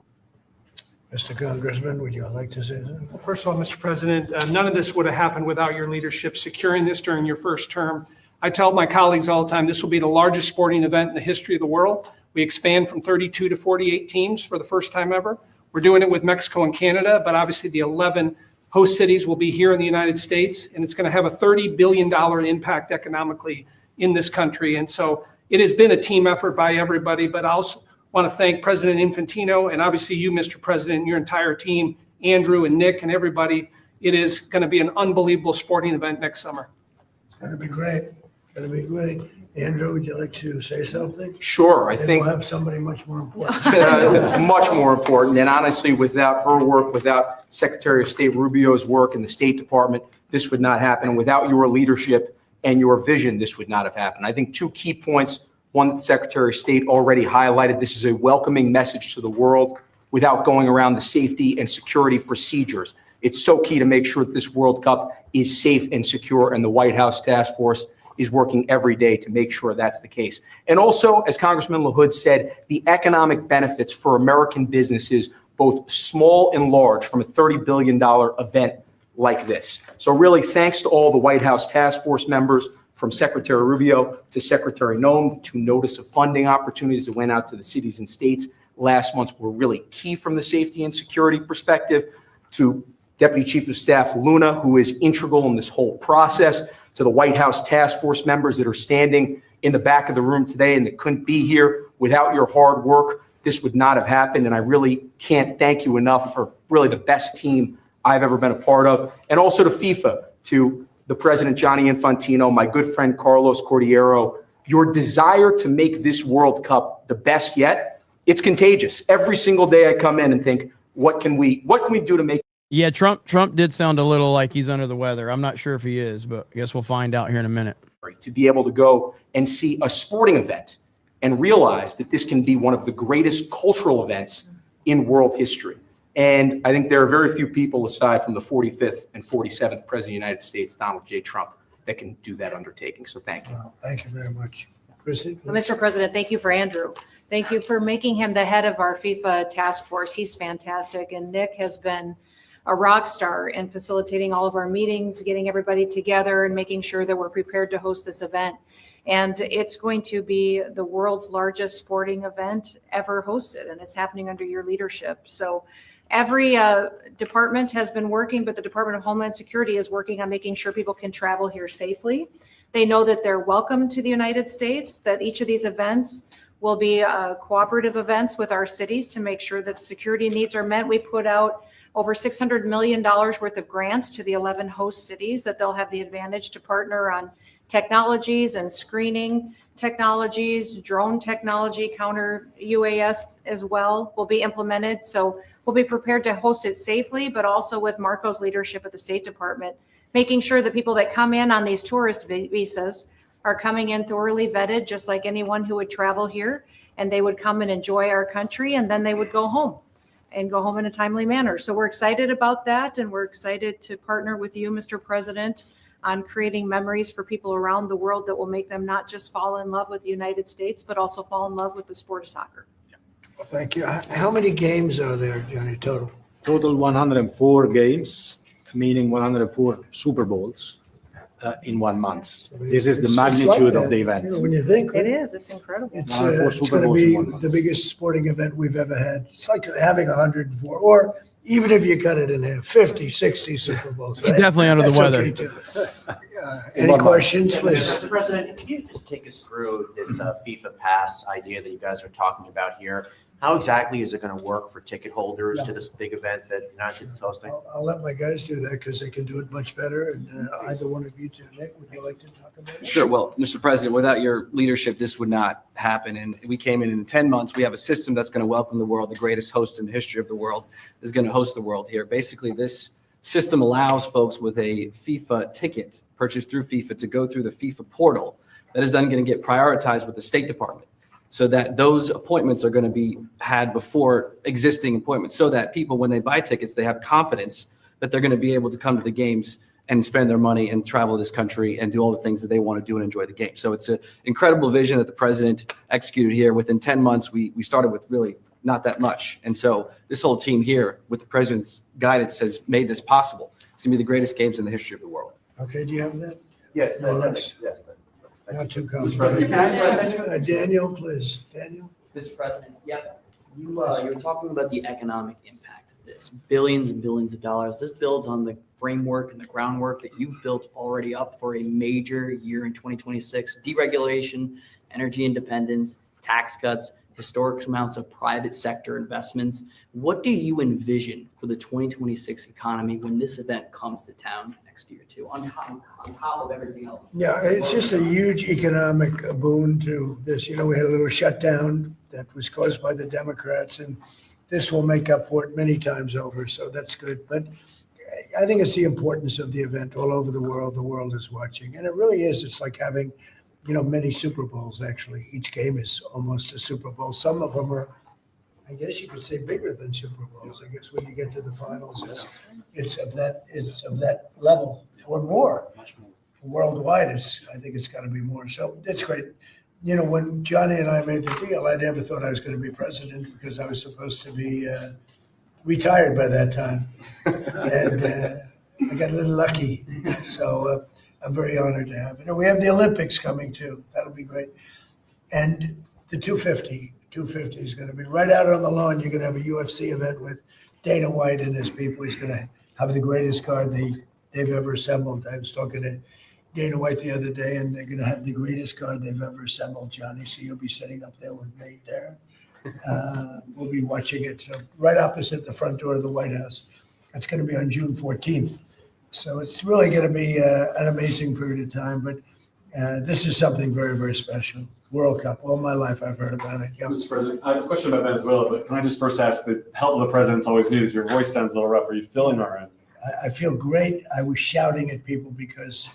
Mr. Congressman, would you like to say something? Well, first of all, Mr. President, none of this would have happened without your leadership securing this during your first term. I tell my colleagues all the time, this will be the largest sporting event in the history of the world. We expand from 32 to 48 teams for the first time ever. We're doing it with Mexico and Canada, but obviously the 11 host cities will be here in the United States, and it's going to have a $30 billion impact economically in this country. And so it has been a team effort by everybody, but I also want to thank President Infantino and obviously you, Mr. President, and your entire team, Andrew and Nick and everybody. It is going to be an unbelievable sporting event next summer. It's going to be great. It's going to be great. Andrew, would you like to say something? Sure. I think we'll have somebody much more important. much more important. And honestly, without her work, without Secretary of State Rubio's work in the State Department, this would not happen. Without your leadership and your vision, this would not have happened. I think 2 key points. One, that the Secretary of State already highlighted. This is a welcoming message to the world without going around the safety and security procedures. It's so key to make sure that this World Cup is safe and secure, and the White House Task Force is working every day to make sure that's the case. And also, as Congressman LaHood said, the economic benefits for American businesses, both small and large, from a $30 billion event like this. So really, thanks to all the White House Task Force members, from Secretary Rubio to Secretary Noem. 2 notice of funding opportunities that went out to the cities and states last month were really key from the safety and security perspective. To Deputy Chief of Staff Luna, who is integral in this whole process, to the White House Task Force members that are standing in the back of the room today and that couldn't be here. Without your hard work, this would not have happened. And I really can't thank you enough for really the best team I've ever been a part of. And also to FIFA, to the President Gianni Infantino, my good friend Carlos Cordiero, your desire to make this World Cup the best yet, it's contagious. Every single day I come in and think, what can we do to make? Yeah, Trump did sound a little like he's under the weather. I'm not sure if he is, but I guess we'll find out here in a minute. To be able to go and see a sporting event and realize that this can be one of the greatest cultural events in world history. And I think there are very few people, aside from the 45th and 47th President of the United States, Donald J. Trump, that can do that undertaking. So thank you. Well, thank you very much. Chrissy? Well, Mr. President, thank you for Andrew. Thank you for making him the head of our FIFA task force. He's fantastic. And Nick has been a rock star in facilitating all of our meetings, getting everybody together and making sure that we're prepared to host this event. And it's going to be the world's largest sporting event ever hosted, and it's happening under your leadership. So every department has been working, but the Department of Homeland Security is working on making sure people can travel here safely. They know that they're welcome to the United States, that each of these events will be cooperative events with our cities to make sure that security needs are met. We put out over $600 million worth of grants to the 11 host cities that they'll have the advantage to partner on technologies and screening technologies, drone technology, counter UAS as well will be implemented. So we'll be prepared to host it safely, but also with Marco's leadership at the State Department, making sure that people that come in on these tourist visas are coming in thoroughly vetted, just like anyone who would travel here, and they would come and enjoy our country, and then they would go home and go home in a timely manner. So we're excited about that, and we're excited to partner with you, Mr. President, on creating memories for people around the world that will make them not just fall in love with the United States, but also fall in love with the sport of soccer. Well, thank you. How many games are there, Johnny, total? Total 104 games, meaning 104 Super Bowls in 1 month. This is the It's magnitude like of the that, event. you know, when you think, It is, it's incredible. it's Super going to Bowls in be 1 month. the biggest sporting event we've ever had. It's like having 104, or even if you cut it in half, 50, 60 Super Bowls. He's definitely under the That's weather. okay, too. Any questions, please? Mr. President, can you just take us through this FIFA Pass idea that you guys are talking about here? How exactly is it going to work for ticket holders to this big event that the United States is hosting? I'll let my guys do that because they can do it much better. And either one of you two, Nick, would you like to talk about it? Sure. Well, Mr. President, without your leadership, this would not happen. And we came in 10 months. We have a system that's going to welcome the world. The greatest host in the history of the world is going to host the world here. Basically, this system allows folks with a FIFA ticket purchased through FIFA to go through the FIFA portal. That is then going to get prioritized with the State Department, so that those appointments are going to be had before existing appointments, so that people, when they buy tickets, they have confidence that they're going to be able to come to the games and spend their money and travel this country and do all the things that they want to do and enjoy the game. So it's an incredible vision that the president executed here. Within 10 months, we started with really not that much. And so this whole team here, with the president's guidance, has made this possible. It's going to be the greatest games in the history of the world. Okay, do you have that? Yes, Yes. yes. Not too Mr. President, can I complicated. Daniel, please. Daniel? Mr. President, yep. You were talking about the economic impact of this, billions and billions of dollars. This builds on the framework and the groundwork that you've built already up for a major year in 2026. Deregulation, energy independence, tax cuts, historic amounts of private sector investments. What do you envision for the 2026 economy when this event comes to town next year, too, on top of everything else? Yeah, it's just a huge economic boon to this. You know, we had a little shutdown that was caused by the Democrats, and this will make up for it many times over. So that's good. But I think it's the importance of the event all over the world. The world is watching, and it really is. It's like having, you know, many Super Bowls, actually. Each game is almost a Super Bowl. Some of them are, I guess you could say, bigger than Super Bowls. I guess when you get to the finals, it's of that level or more. Worldwide, I think it's got to be more. So that's great. You know, when Johnny and I made the deal, I never thought I was going to be president because I was supposed to be retired by that time. And I got a little lucky. So I'm very honored to have it. And we have the Olympics coming too. That'll be great. And the 250 is going to be right out on the lawn. You're going to have a UFC event with Dana White and his people. He's going to have the greatest card they've ever assembled. I was talking to Dana White the other day, and they're going to have the greatest card they've ever assembled, Johnny. So you'll be sitting up there with me, Darren. We'll be watching it. So right opposite the front door of the White House. It's going to be on June 14th. So it's really going to be an amazing period of time. But this is something very, very special. World Cup. All my life I've heard about it. Yep. Mr. President, I have a question about Venezuela, but can I just first ask, the health of the president's always news. Your voice sounds a little rough. Are you feeling all right? I feel great. I was shouting at people because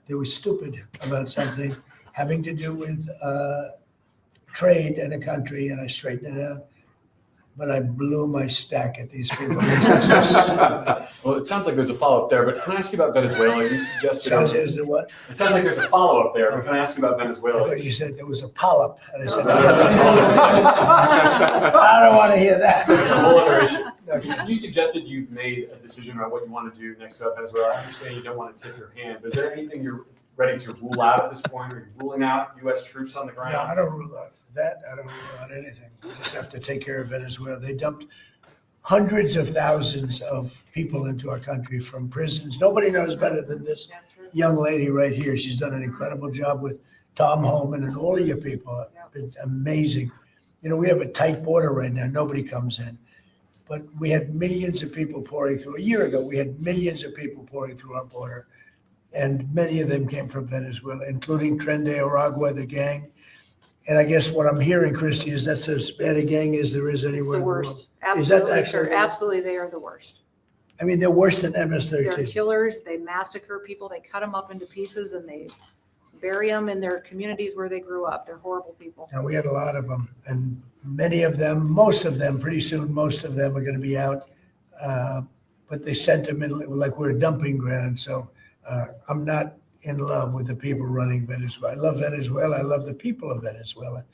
they were stupid about something having to do with trade in a country, and I straightened it out. But I blew my stack at these people. Well, it sounds like there's a follow-up there, but can I ask you about Venezuela? You suggested... Is there what? It sounds like there's a follow-up there, but can I ask you about I Venezuela? thought you said there was a polyp, and I said, I don't want to hear that. It's a whole other issue. You suggested you've made a decision about what you want to do next about Venezuela. I understand you don't want to tip your hand, but is there anything you're ready to rule out at this point? Are you ruling out U.S. troops on the ground? No, I don't rule out that. I don't rule out anything. We just have to take care of Venezuela. They dumped hundreds of thousands of people into our country from prisons. Nobody knows better than this young lady right here. She's done an incredible job with Tom Homan and all of your people. It's amazing. You know, we have a tight border right now. Nobody comes in. but we had millions of people pouring through. A year ago, we had millions of people pouring through our border, and many of them came from Venezuela, including Tren de Aragua, the gang. And I guess what I'm hearing, Christy, is that's as bad a gang as there is It's anywhere the in the world. worst. Is that Absolutely, actually sir. the worst? Absolutely, they are the worst. I mean, they're worse than They're MS-13. killers. They massacre people. They cut them up into pieces and they bury them in their communities where they grew up. They're horrible people. And we had a lot of them, and many of them, most of them, pretty soon, most of them are going to be out. But they sent them in like we're a dumping ground. So I'm not in love with the people running Venezuela. I love Venezuela. I love the people of Venezuela.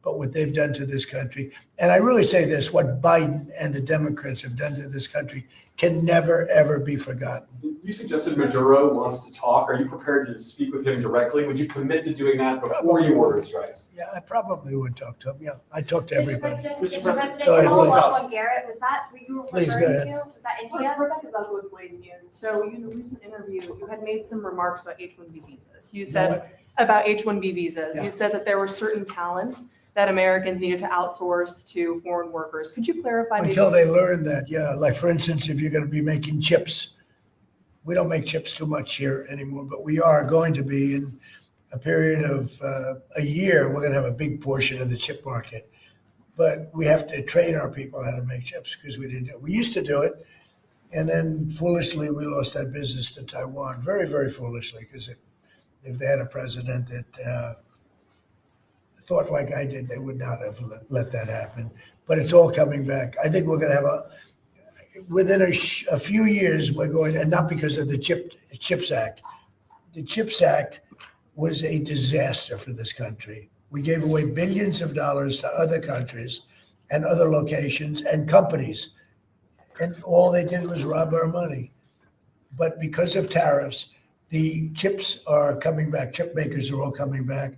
But what they've done to this country, and I really say this, what Biden and the Democrats have done to this country can never, ever be forgotten. You suggested Maduro wants to talk. Are you prepared to speak with him directly? Would you commit to doing that before you order strikes? Yeah, I probably would talk to him. Yeah, I talk to everybody. Mr. Mr. President, Go ahead, follow please. up on Garrett. Was that what you were Please, go referring ahead. to? Was that India? Rebecca Zuckwood, Blaze News. So in a recent interview, you had made some remarks about H-1B visas. You said about H-1B visas. Yeah. You said that there were certain talents that Americans needed to outsource to foreign workers. Could you clarify? Until they learn that, yeah. Like, for instance, if you're going to be making chips, we don't make chips too much here anymore, but we are going to be in a period of a year. We're going to have a big portion of the chip market, but we have to train our people how to make chips because we didn't do it. We used to do it, and then foolishly we lost that business to Taiwan. Very, very foolishly, because if they had a president that thought like I did, they would not have let that happen. But it's all coming back. I think we're going to have within a few years, we're going, and not because of the CHIPS Act. The CHIPS Act was a disaster for this country. We gave away billions of dollars to other countries and other locations and companies. And all they did was rob our money. But because of tariffs, the chips are coming back. Chip makers are all coming back.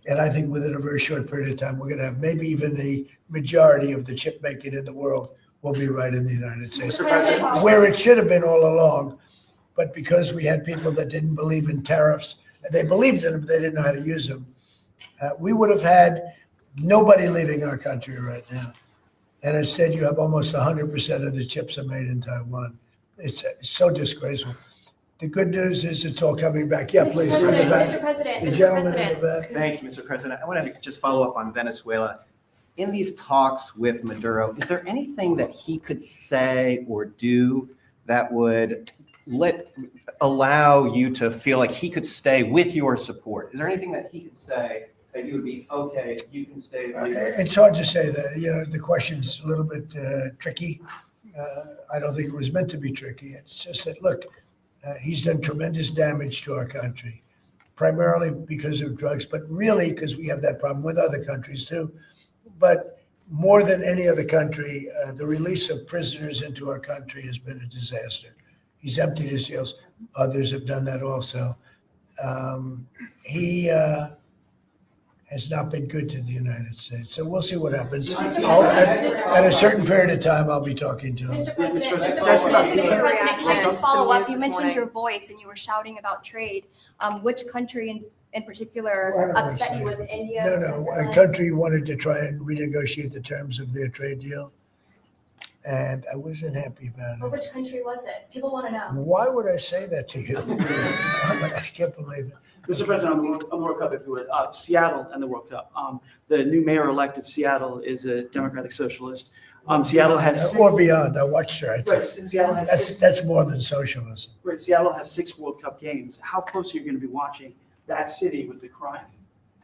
And I think within a very short period of time, we're going to have maybe even the majority of the chip making in the world will be right in the United States, where it should have been all along. But because we had people that didn't believe in tariffs, they believed in them, but they didn't know how to use them, we would have had nobody leaving our country right now. And instead, you have almost 100% of the chips are made in Taiwan. It's so disgraceful. The good news is it's all coming back. Yeah, please. Mr. President, The Mr. gentleman in President. the back. Thank you, Mr. President. I want to just follow up on Venezuela. In these talks with Maduro, is there anything that he could say or do that would allow you to feel like he could stay with your support? Is there anything that he could say that you would be, okay, you can stay? It's hard to say that. You know, the question's a little bit tricky. I don't think it was meant to be tricky. It's just that, look, he's done tremendous damage to our country, primarily because of drugs, but really because we have that problem with other countries too. But more than any other country, the release of prisoners into our country has been a disaster. He's emptied his jails. Others have done that also. He has not been good to the United States. So we'll see what happens. At a certain period of time, I'll be talking to him. Mr. President, can I just follow up? You mentioned your voice and you were shouting about trade. Which country in particular upset you with India? No, a country wanted to try and renegotiate the terms of their trade deal, and I wasn't happy about Or it. which country was it? People want to know. Why would I say that to you? I can't believe it. Mr. President, on the World Cup, if you would, Seattle and the World Cup. The new mayor-elect of Seattle is a Democratic Socialist. Seattle has or beyond. I watched her. Right, Seattle has That's more than socialism. Right, Seattle has 6 World Cup games. How close are you going to be watching that city with the crime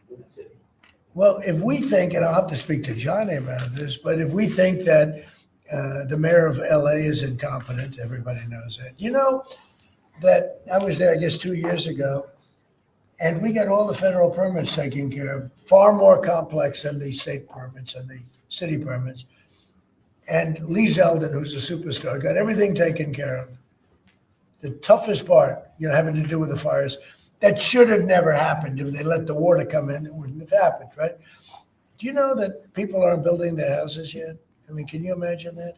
in that city? Well, if we think, and I'll have to speak to Johnny about this, but if we think that the mayor of LA is incompetent, everybody knows that. You know that I was there, I guess, 2 years ago, and we got all the federal permits taken care of, far more complex than the state permits and the city permits. And Lee Zeldin, who's a superstar, got everything taken care of. The toughest part, having to do with the fires, that should have never happened. If they let the water come in, it wouldn't have happened, right? Do you know that people aren't building their houses yet? I mean, can you imagine that?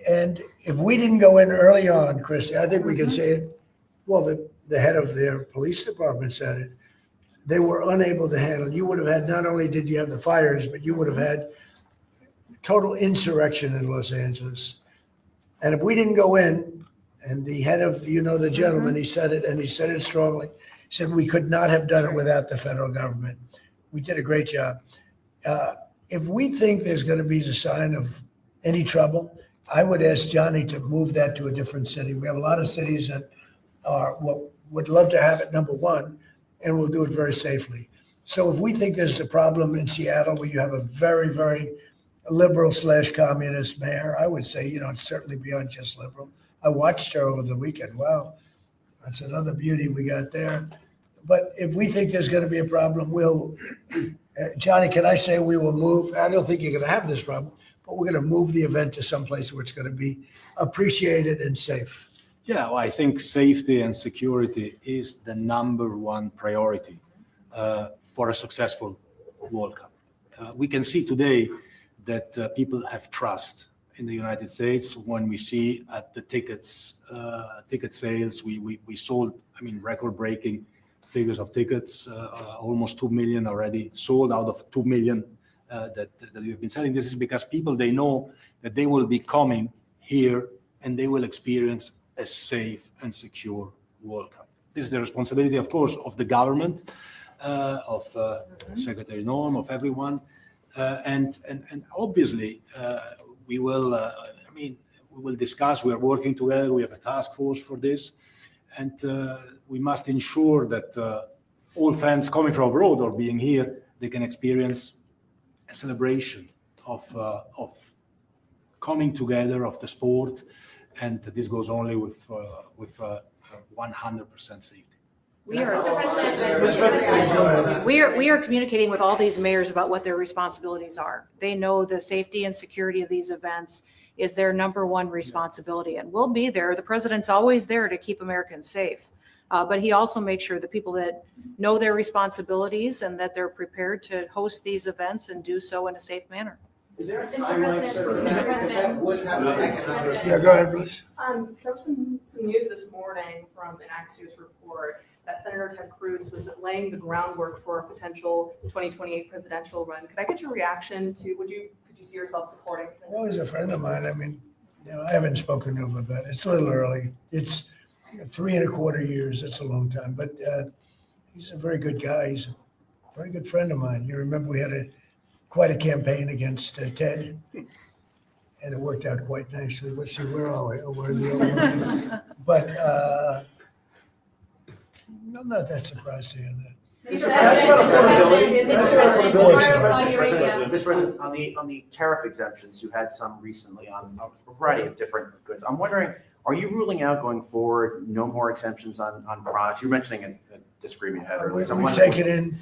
And if we didn't go in early on, Christy, I think we can say it. Well, the head of their police department said it. They were unable to handle. You would have had, not only did you have the fires, but you would have had total insurrection in Los Angeles. And if we didn't go in, and the head of, the gentleman, he said it, and he said it strongly, he said we could not have done it without the federal government. We did a great job. If we think there's going to be a sign of any trouble, I would ask Johnny to move that to a different city. We have a lot of cities that would love to have it number one, and we'll do it very safely. So if we think there's a problem in Seattle where you have a very, very liberal/communist mayor, I would say, it's certainly beyond just liberal. I watched her over the weekend. Wow, that's another beauty we got there. But if we think there's going to be a problem, Johnny, can I say we will move? I don't think you're going to have this problem, but we're going to move the event to someplace where it's going to be appreciated and safe. Yeah, well, I think safety and security is the number one priority for a successful World Cup. We can see today that people have trust in the United States when we see at the ticket sales, we sold, record-breaking figures of tickets, almost 2 million already sold out of 2 million that we've been selling. This is because people, they know that they will be coming here and they will experience a safe and secure World Cup. This is the responsibility, of course, of the government, of Secretary Norm, of everyone. And obviously, we will, we will discuss, we are working together, we have a task force for this. And we must ensure that all fans coming from abroad or being here, they can experience a celebration of coming together of the sport. And this goes only with 100% safety. We are communicating with all these mayors about what their responsibilities are. They know the safety and security of these events is their number one responsibility, and we'll be there. The president's always there to keep Americans safe, but he also makes sure the people that know their responsibilities and that they're prepared to host these events and do so in a safe manner. Is there a timeline? Yeah, go ahead, please. There was some news this morning from an Axios report that Senator Ted Cruz was laying the groundwork for a potential 2028 presidential run. Could I get your reaction to, could you see yourself supporting? No, he's a friend of mine. I haven't spoken to him about it. It's a little early. It's 3.25 years. It's a long time, but he's a very good guy. He's a very good friend of mine. You remember we had quite a campaign against Ted, and it worked out quite nicely. Let's see, where are we? Oh, we're in the old one. But I'm not that surprised to hear that. Mr. President, on the tariff exemptions, you had some recently on a variety of different goods. I'm wondering, are you ruling out going forward no more exemptions on products? You're mentioning a disagreement you had earlier. We've taken in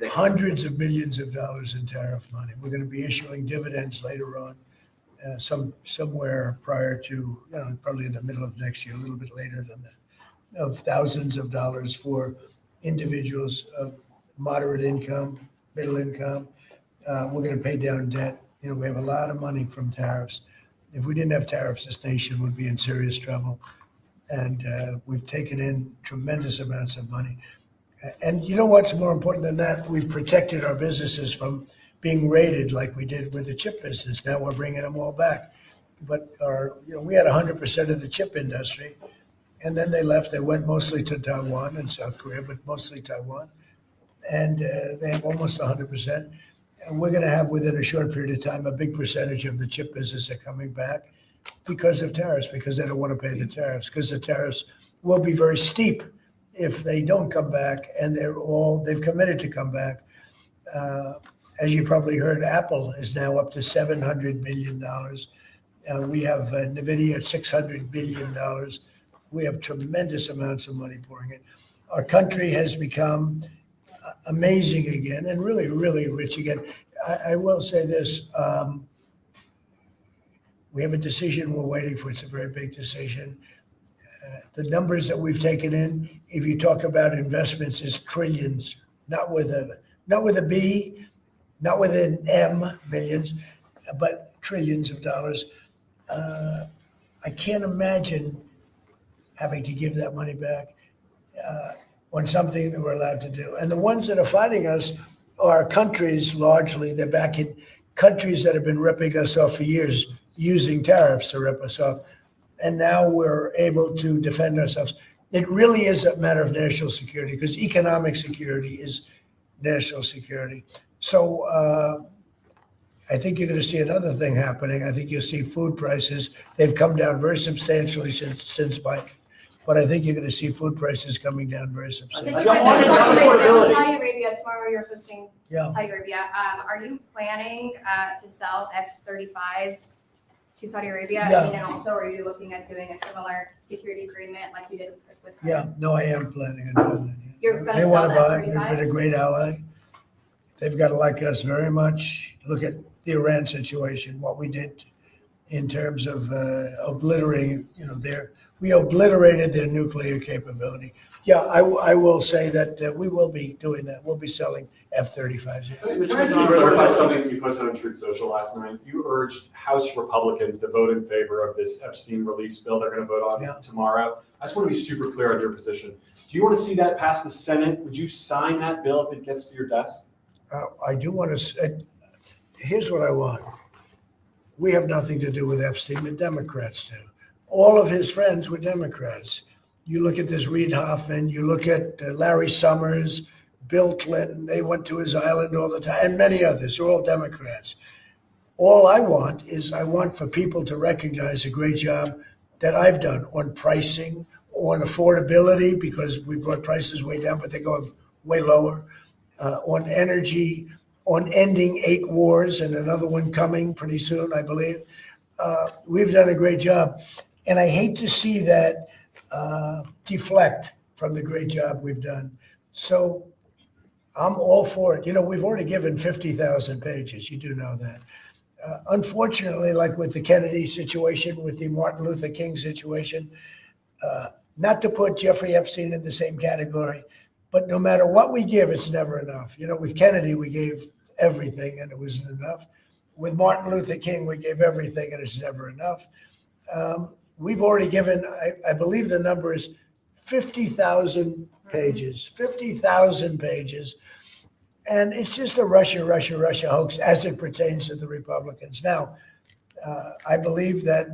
hundreds of millions of dollars in tariff money. We're going to be issuing dividends later on, somewhere prior to, probably in the middle of next year, a little bit later than that, of thousands of dollars for individuals of moderate income, middle income. We're going to pay down debt. We have a lot of money from tariffs. If we didn't have tariffs, this nation would be in serious trouble. And we've taken in tremendous amounts of money. And you know what's more important than that? We've protected our businesses from being raided like we did with the chip business. Now we're bringing them all back. But we had 100% of the chip industry. And then they left. They went mostly to Taiwan and South Korea, but mostly Taiwan. And they have almost 100%. And we're going to have, within a short period of time, a big percentage of the chip business are coming back because of tariffs, because they don't want to pay the tariffs, because the tariffs will be very steep if they don't come back, and they've committed to come back. As you probably heard, Apple is now up to $700 billion. We have NVIDIA at $600 billion. We have tremendous amounts of money pouring in. Our country has become amazing again and really, really rich again. I will say this. We have a decision we're waiting for. It's a very big decision. The numbers that we've taken in, if you talk about investments, is trillions, not with a B, not with an M, millions, but trillions of dollars. I can't imagine having to give that money back on something that we're allowed to do. And the ones that are fighting us are countries, largely. They're back in countries that have been ripping us off for years, using tariffs to rip us off. and now we're able to defend ourselves. It really is a matter of national security, because economic security is national security. So I think you're going to see another thing happening. I think you'll see food prices. They've come down very substantially since Biden. But I think you're going to see food prices coming down very substantially. Saudi Arabia, tomorrow you're hosting Yeah. Saudi Arabia. Are you planning to sell F-35s to Saudi Arabia? Yeah. I mean, and also, are you looking at doing a similar security agreement like you did with Yeah, no, I am planning on doing that. You're going to They sell want the to buy. They've been a F-35s? great ally. They've got to like us very much. Look at the Iran situation, what we did in terms of obliterating, we obliterated their nuclear capability. Yeah, I will say that we will be doing that. We'll be selling F-35s. Mr. President, to clarify something you posted on Truth Social last night. You urged House Republicans to vote in favor of this Epstein release bill they're going to vote on tomorrow. I just want to be super clear on your position. Do you want to see that pass the Senate? Would you sign that bill if it gets to your desk? I do want to. Here's what I want. We have nothing to do with Epstein. The Democrats do. All of his friends were Democrats. You look at this Reid Hoffman. You look at Larry Summers, Bill Clinton. They went to his island all the time, and many others. They're all Democrats. All I want for people to recognize a great job that I've done on pricing, on affordability, because we brought prices way down, but they're going way lower. On energy, on ending 8 wars, and another one coming pretty soon, I believe. We've done a great job. And I hate to see that deflect from the great job we've done. So I'm all for it. We've already given 50,000 pages. You do know that. Unfortunately, like with the Kennedy situation, with the Martin Luther King situation, not to put Jeffrey Epstein in the same category, but no matter what we give, it's never enough. With Kennedy, we gave everything and it wasn't enough. With Martin Luther King, we gave everything and it's never enough. We've already given, I believe the number is 50,000 pages, 50,000 pages. And it's just a Russia hoax as it pertains to the Republicans. Now, I believe that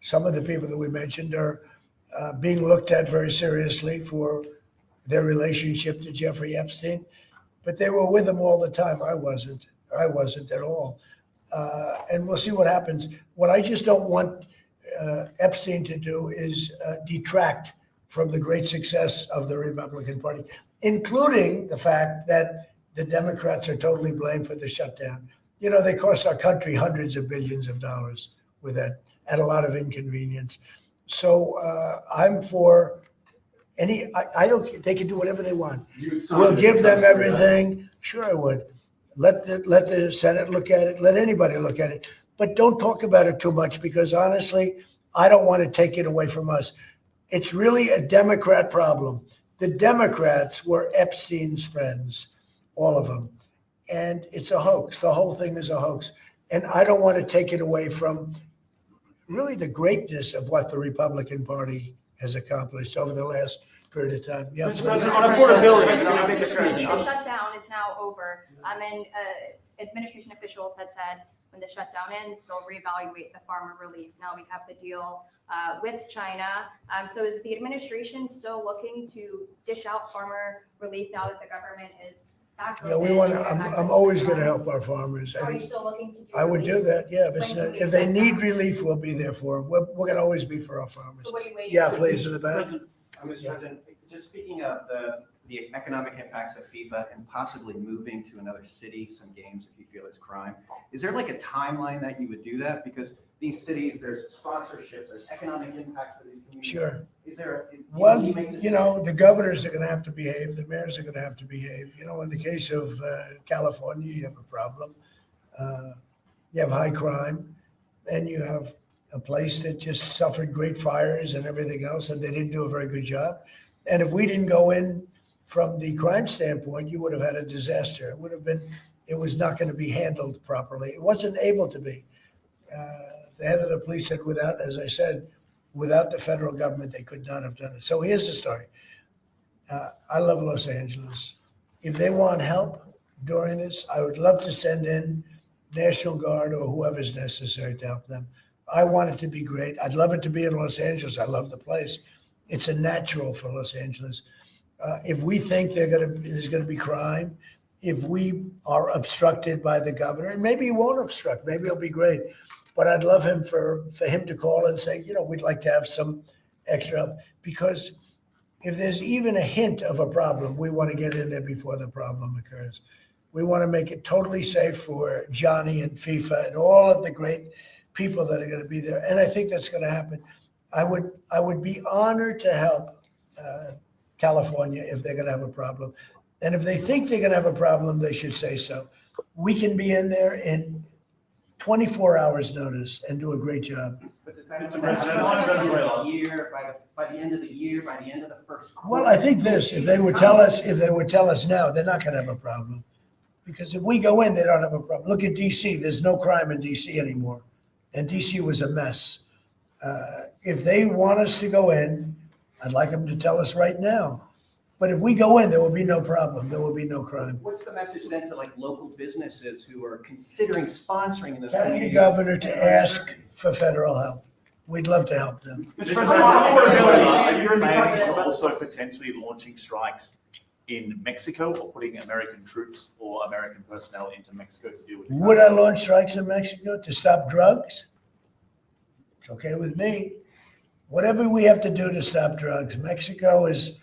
some of the people that we mentioned are being looked at very seriously for their relationship to Jeffrey Epstein, but they were with him all the time. I wasn't at all. And we'll see what happens. What I just don't want Epstein to do is detract from the great success of the Republican Party, including the fact that the Democrats are totally blamed for the shutdown. They cost our country hundreds of billions of dollars with that, at a lot of inconvenience. So I'm for I don't. They can do whatever they want. We'll give them everything. Sure, I would. Let the Senate look at it. Let anybody look at it. But don't talk about it too much, because honestly, I don't want to take it away from us. It's really a Democrat problem. The Democrats were Epstein's friends, all of them. And it's a hoax. The whole thing is a hoax. And I don't want to take it away from really the greatness of what the Republican Party has accomplished over the last period of time. Yeah. Mr. President, on affordability, The shutdown is now over. And administration officials had said when the shutdown ends, they'll reevaluate the farmer relief. Now we have the deal with China. So is the administration still looking to dish out farmer relief now that the government is back? Yeah, we want to. I'm always going to help our farmers. So are you still looking to do I would relief? do that. Yeah, if they need relief, we'll be there for them. We're going to always be for our farmers. So what are you waiting Yeah, for? please, in the back. Mr. President, just speaking of the economic impacts of FIFA and possibly moving to another city, some games if you feel it's crime, is there like a timeline that you would do that? Because these cities, there's sponsorships, there's economic impacts for these communities. Sure. Is there? Well, the governors are going to have to behave. The mayors are going to have to behave. In the case of California, you have a problem. You have high crime, and you have a place that just suffered great fires and everything else, and they didn't do a very good job. And if we didn't go in from the crime standpoint, you would have had a disaster. It was not going to be handled properly. It wasn't able to be. The head of the police said without the federal government, they could not have done it. So here's the story. I love Los Angeles. If they want help during this, I would love to send in National Guard or whoever's necessary to help them. I want it to be great. I'd love it to be in Los Angeles. I love the place. It's a natural for Los Angeles. If we think there's going to be crime, if we are obstructed by the governor, and maybe he won't obstruct, maybe it'll be great. But I'd love him for him to call and say, we'd like to have some extra help, because if there's even a hint of a problem, we want to get in there before the problem occurs. We want to make it totally safe for Johnny and FIFA and all of the great people that are going to be there. And I think that's going to happen. I would be honored to help California if they're going to have a problem. And if they think they're going to have a problem, they should say so. We can be in there in 24 hours notice and do a great job. Mr. President, by the end of the year, by the end of the first quarter. Well, I think this, if they would tell us now, they're not going to have a problem. Because if we go in, they don't have a problem. Look at DC. There's no crime in DC anymore. And DC was a mess. If they want us to go in, I'd like them to tell us right now. But if we go in, there will be no problem. There will be no crime. What's the message then to local businesses who are considering sponsoring this? Tell the governor to ask for federal help. We'd love to help them. Mr. President, are you planning on also potentially launching strikes in Mexico or putting American troops or American personnel into Mexico to deal with? Would I launch strikes in Mexico to stop drugs? It's okay with me. Whatever we have to do to stop drugs. Mexico is,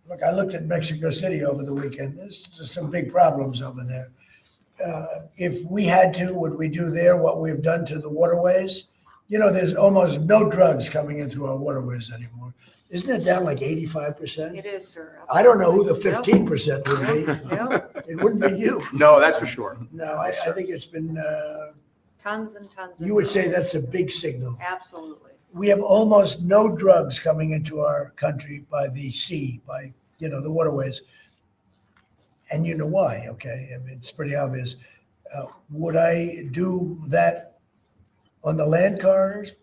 look, I looked at Mexico City over the weekend. There's some big problems over there. If we had to, would we do there what we've done to the waterways? There's almost no drugs coming in through our waterways anymore. Isn't it down like 85%? It is, sir. I don't know who the 15% would be. Yep. It wouldn't be you. No, that's for sure. No, I think it's been, Tons and tons. you would say that's a big signal. Absolutely. We have almost no drugs coming into our country by the sea, by, the waterways. And you know why, okay? I mean, it's pretty obvious. Would I do that on the land corridors?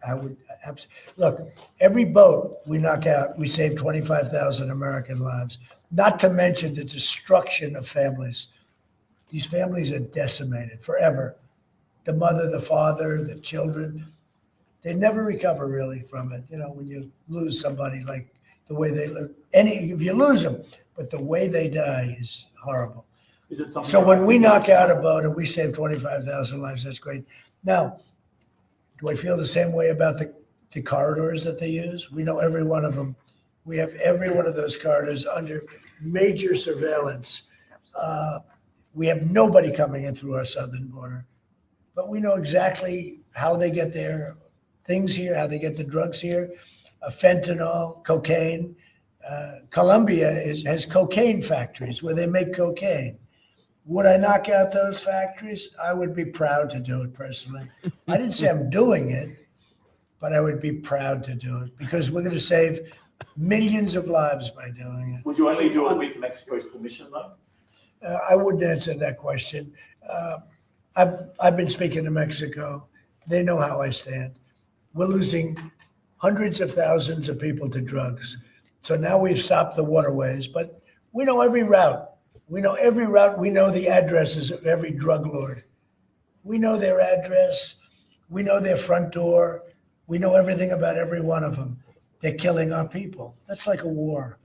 I would look, every boat we knock out, we save 25,000 American lives, not to mention the destruction of families. These families are decimated forever. The mother, the father, the children, they never recover really from it. When you lose somebody, like the way they live, if you lose them, but the way they die is horrible. Is it something? So when we knock out a boat and we save 25,000 lives, that's great. Now, do I feel the same way about the corridors that they use? We know every one of them. We have every one of those corridors under major surveillance. We have nobody coming in through our southern border, but we know exactly how they get their things here, how they get the drugs here, fentanyl, cocaine. Colombia has cocaine factories where they make cocaine. Would I knock out those factories? I would be proud to do it personally. I didn't say I'm doing it, but I would be proud to do it because we're going to save millions of lives by doing it. Would you only do it with Mexico's permission, though? I wouldn't answer that question. I've been speaking to Mexico. They know how I stand. We're losing hundreds of thousands of people to drugs. So now we've stopped the waterways, but we know every route. We know every route. We know the addresses of every drug lord. We know their address. We know their front door. We know everything about every one of them. They're killing our people. That's like a war.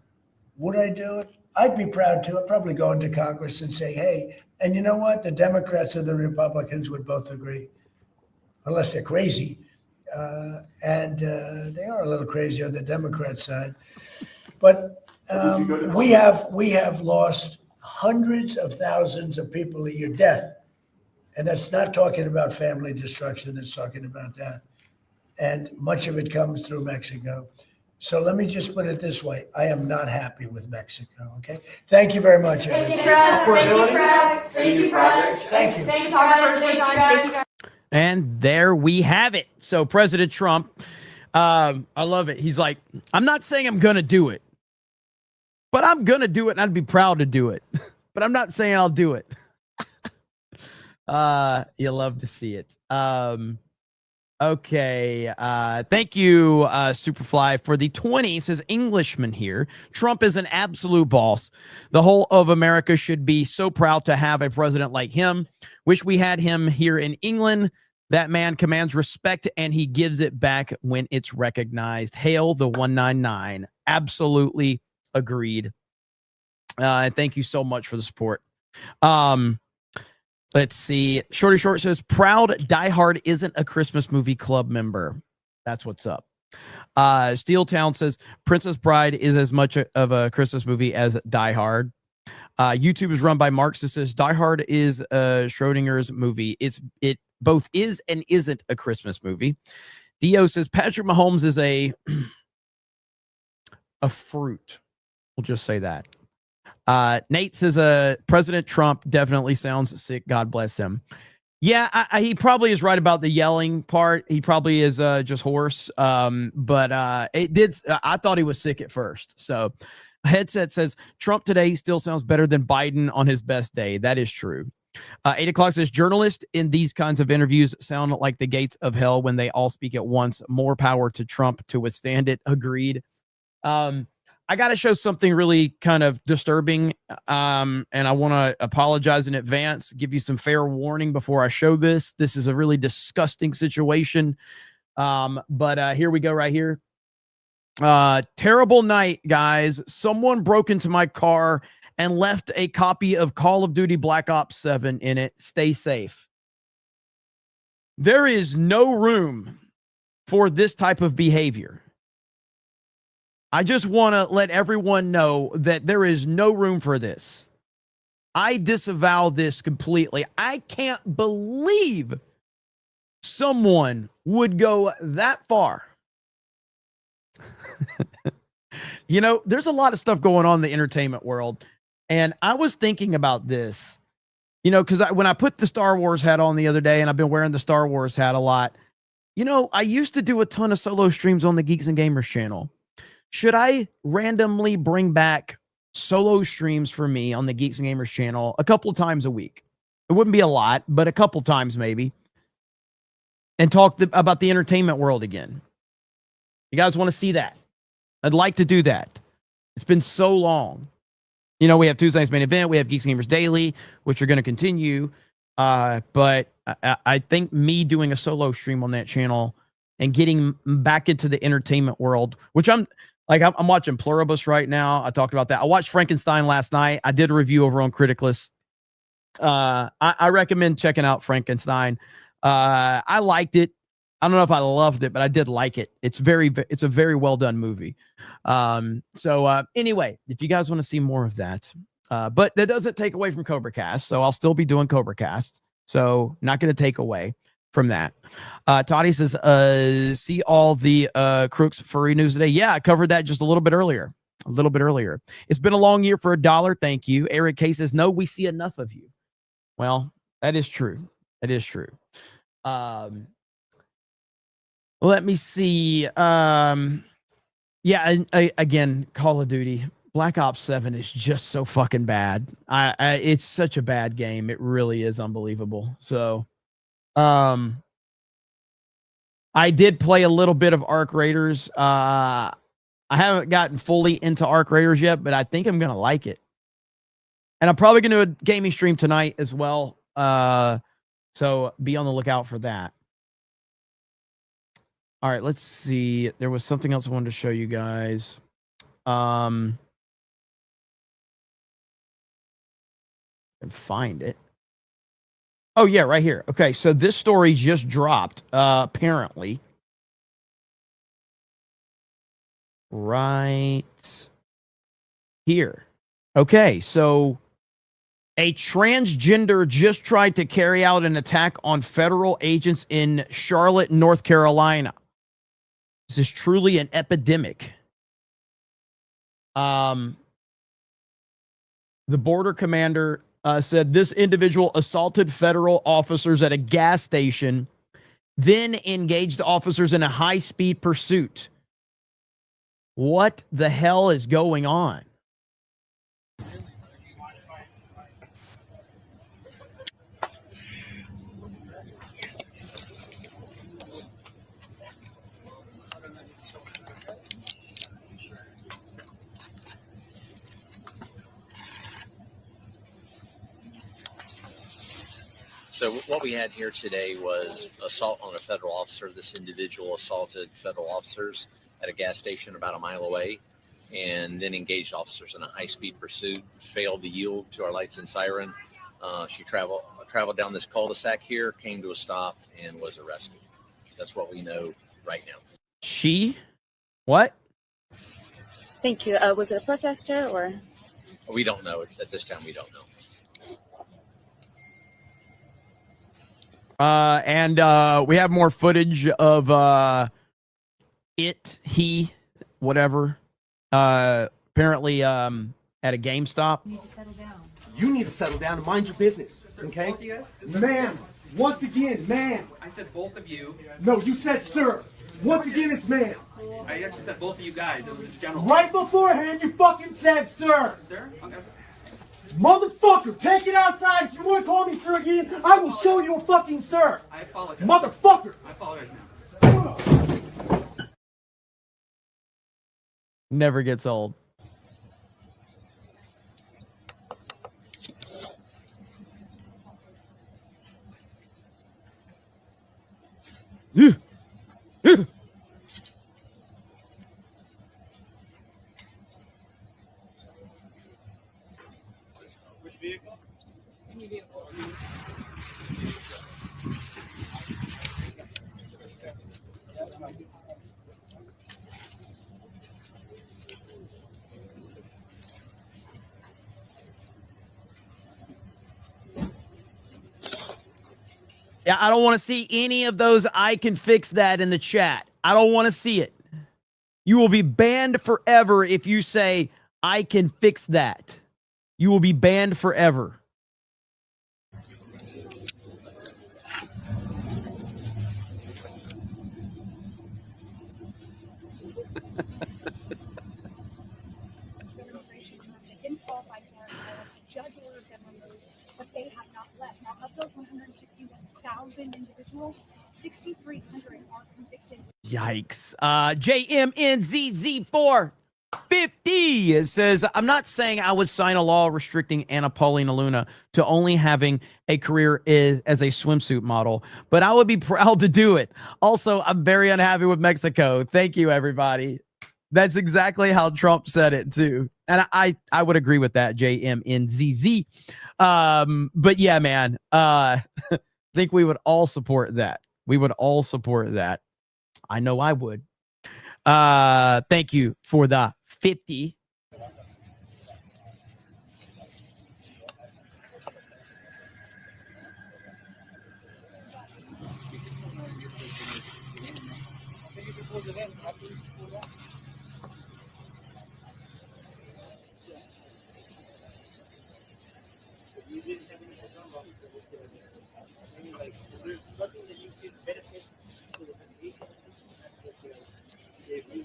Would I do it? I'd be proud to. I'd probably go into Congress and say, hey, and you know what? The Democrats and the Republicans would both agree, unless they're crazy. And they are a little crazy on the Democrat side. But we have lost hundreds of thousands of people a year, death. And that's not talking about family destruction, that's talking about death. And much of it comes through Mexico. So let me just put it this way. I am not happy with Mexico, okay? Thank you very much. Thank you, Press. Thank you, Press. Thank you, Press. Thank you. Thank you, Press. Thank you, guys. And there we have it. So President Trump, I love it. He's like, I'm not saying I'm going to do it, but I'm going to do it and I'd be proud to do it. But I'm not saying I'll do it. You'll love to see it. Okay. Thank you, Superfly, for the 20. Says Englishman here. Trump is an absolute boss. The whole of America should be so proud to have a president like him. Wish we had him here in England. That man commands respect and he gives it back when it's recognized. Hail the 199. Absolutely agreed. Thank you so much for the support. Let's see. Shorty Short says, proud Die Hard isn't a Christmas movie club member. That's what's up. Steel Town says, Princess Bride is as much of a Christmas movie as Die Hard. YouTube is run by Marx. It says, Die Hard is Schrodinger's movie. It both is and isn't a Christmas movie. Dio says, Patrick Mahomes is a fruit. We'll just say that. Nate says, President Trump definitely sounds sick. God bless him. Yeah, he probably is right about the yelling part. He probably is just hoarse. But I thought he was sick at first. So Headset says, Trump today still sounds better than Biden on his best day. That is true. 8 o'clock says, journalists in these kinds of interviews sound like the gates of hell when they all speak at once. More power to Trump to withstand it. Agreed. I got to show something really kind of disturbing, and I want to apologize in advance, give you some fair warning before I show this. This is a really disgusting situation, but here we go right here. Terrible night, guys. Someone broke into my car and left a copy of Call of Duty Black Ops 7 in it. Stay safe. There is no room for this type of behavior. I just want to let everyone know that there is no room for this. I disavow this completely. I can't believe someone would go that far. You know, there's a lot of stuff going on in the entertainment world. And I was thinking about this, you know, because when I put the Star Wars hat on the other day, and I've been wearing the Star Wars hat a lot, you know, I used to do a ton of solo streams on the Geeks and Gamers channel. Should I randomly bring back solo streams for me on the Geeks and Gamers channel a couple of times a week? It wouldn't be a lot, but a couple times maybe. And talk about the entertainment world again. You guys want to see that? I'd like to do that. It's been so long. You know, we have Tuesday's main event. We have Geeks and Gamers Daily, which are going to continue. But I think me doing a solo stream on that channel and getting back into the entertainment world, which I'm watching Pluribus right now. I talked about that. I watched Frankenstein last night. I did a review over on Criticless. I recommend checking out Frankenstein. I liked it. I don't know if I loved it, but I did like it. It's a very well done movie. Anyway, if you guys want to see more of that, but that doesn't take away from CobraCast. So I'll still be doing CobraCast. So not going to take away from that. Toddy says, see all the Crooks furry news today. Yeah, I covered that just a little bit earlier. It's been a long year for $1. Thank you. Eric K says, no, we see enough of you. Well, that is true. Let me see. Again, Call of Duty Black Ops 7 is just so fucking bad. It's such a bad game. It really is unbelievable. So, I did play a little bit of Arc Raiders. I haven't gotten fully into Arc Raiders yet, but I think I'm going to like it. And I'm probably going to do a gaming stream tonight as well. So be on the lookout for that. All right, let's see. There was something else I wanted to show you guys. And find it. Oh, yeah, right here. Okay, so this story just dropped, apparently. Right here. Okay, so a transgender just tried to carry out an attack on federal agents in Charlotte, North Carolina. This is truly an epidemic. The border commander said this individual assaulted federal officers at a gas station, then engaged officers in a high-speed pursuit. What the hell is going on? So what we had here today was assault on a federal officer. This individual assaulted federal officers at a gas station about a mile away, and then engaged officers in a high-speed pursuit, failed to yield to our lights and siren. She traveled down this cul-de-sac here, came to a stop, and was arrested. That's what we know right now. She? What? Thank you. Was it a protester or? We don't know. At this time, we don't know. And we have more footage of he, whatever. Apparently at a GameStop. You need to settle down and mind your business, okay? Ma'am, once again, ma'am. I said both of you. No, you said sir. Once again, it's ma'am. I actually said both of you guys. It was a general. Right beforehand, you fucking said sir. Sir? Okay. Motherfucker, take it outside. If you want to call me sir again, I will show you a fucking sir. I apologize. Motherfucker. I apologize now. Never gets old. Which vehicle? Any vehicle. Yeah, I don't want to see any of those I can fix that in the chat. I don't want to see it. You will be banned forever if you say, I can fix that. You will be banned forever. Didn't qualify for asylum. The judge ordered them removed, but they have not left. Now, of those 161,000 individuals, 6,300 are convicted. Yikes. JMNZZ450 it says, I'm not saying I would sign a law restricting Anna Paulina Luna to only having a career as a swimsuit model, but I would be proud to do it. Also, I'm very unhappy with Mexico. Thank you, everybody. That's exactly how Trump said it, too. And I would agree with that, JMNZZ. But yeah, man, I think we would all support that. We would all support that. I know I would. Thank you for the 50.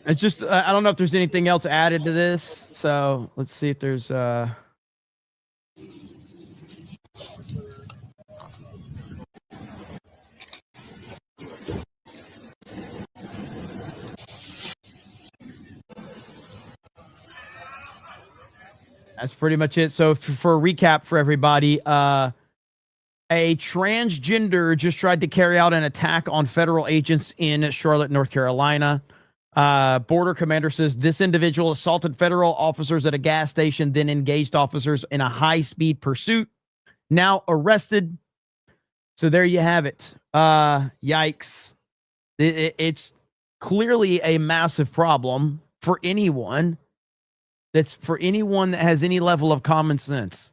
It's just, I don't know if there's anything else added to this. So let's see if there's, that's pretty much it. So for a recap for everybody, a transgender just tried to carry out an attack on federal agents in Charlotte, North Carolina. Border commander says this individual assaulted federal officers at a gas station, then engaged officers in a high-speed pursuit. Now arrested. So there you have it. Yikes. It's clearly a massive problem for anyone. That's for anyone that has any level of common sense.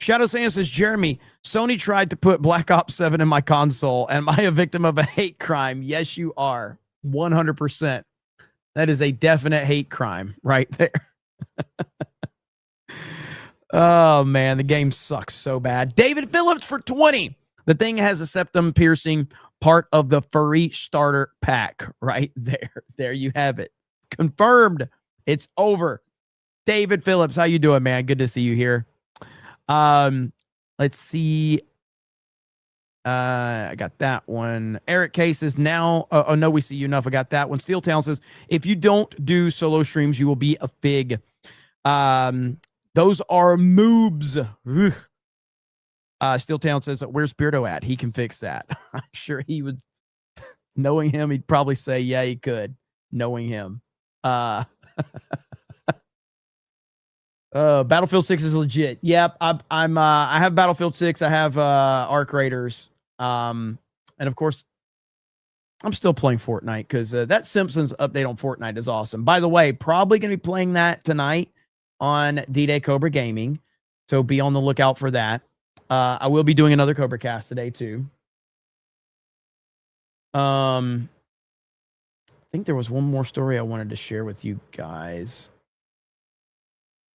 Shadow Sand says, Jeremy, Sony tried to put Black Ops 7 in my console. Am I a victim of a hate crime? Yes, you are. 100%. That is a definite hate crime right there. Oh, man, the game sucks so bad. David Phillips for 20. The thing has a septum piercing, part of the furry starter pack right there. There you have it. Confirmed. It's over. David Phillips, how you doing, man? Good to see you here. Let's see. I got that one. Eric K says now, oh no, we see you enough. I got that one. Steel Town says, if you don't do solo streams, you will be a fig. Those are moobs. Ugh. Steel Town says, where's Beardo at? He can fix that. I'm sure he would. Knowing him, he'd probably say, yeah, he could. Knowing him. Battlefield 6 is legit. Yep, I have Battlefield 6. I have Arc Raiders. And of course, I'm still playing Fortnite because that Simpsons update on Fortnite is awesome. By the way, probably going to be playing that tonight on D-Day Cobra Gaming. So be on the lookout for that. I will be doing another CobraCast today too. I think there was one more story I wanted to share with you guys.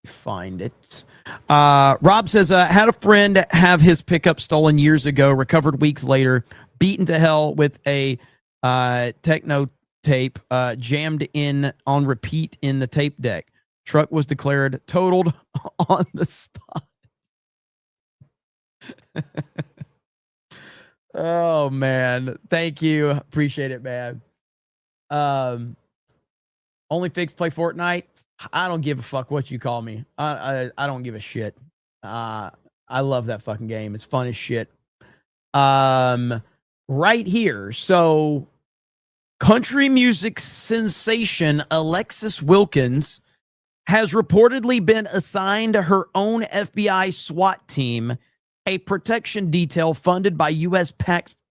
Find it. Rob says, had a friend have his pickup stolen years ago, recovered weeks later, beaten to hell with a techno tape, jammed in on repeat in the tape deck. Truck was declared totaled on the spot. Oh man, thank you, appreciate it, man. Only fix play Fortnite. I don't give a fuck what you call me. I don't give a shit. I love that fucking game. It's fun as shit. Right here. So, country music sensation Alexis Wilkins has reportedly been assigned her own FBI SWAT team, a protection detail funded by U.S.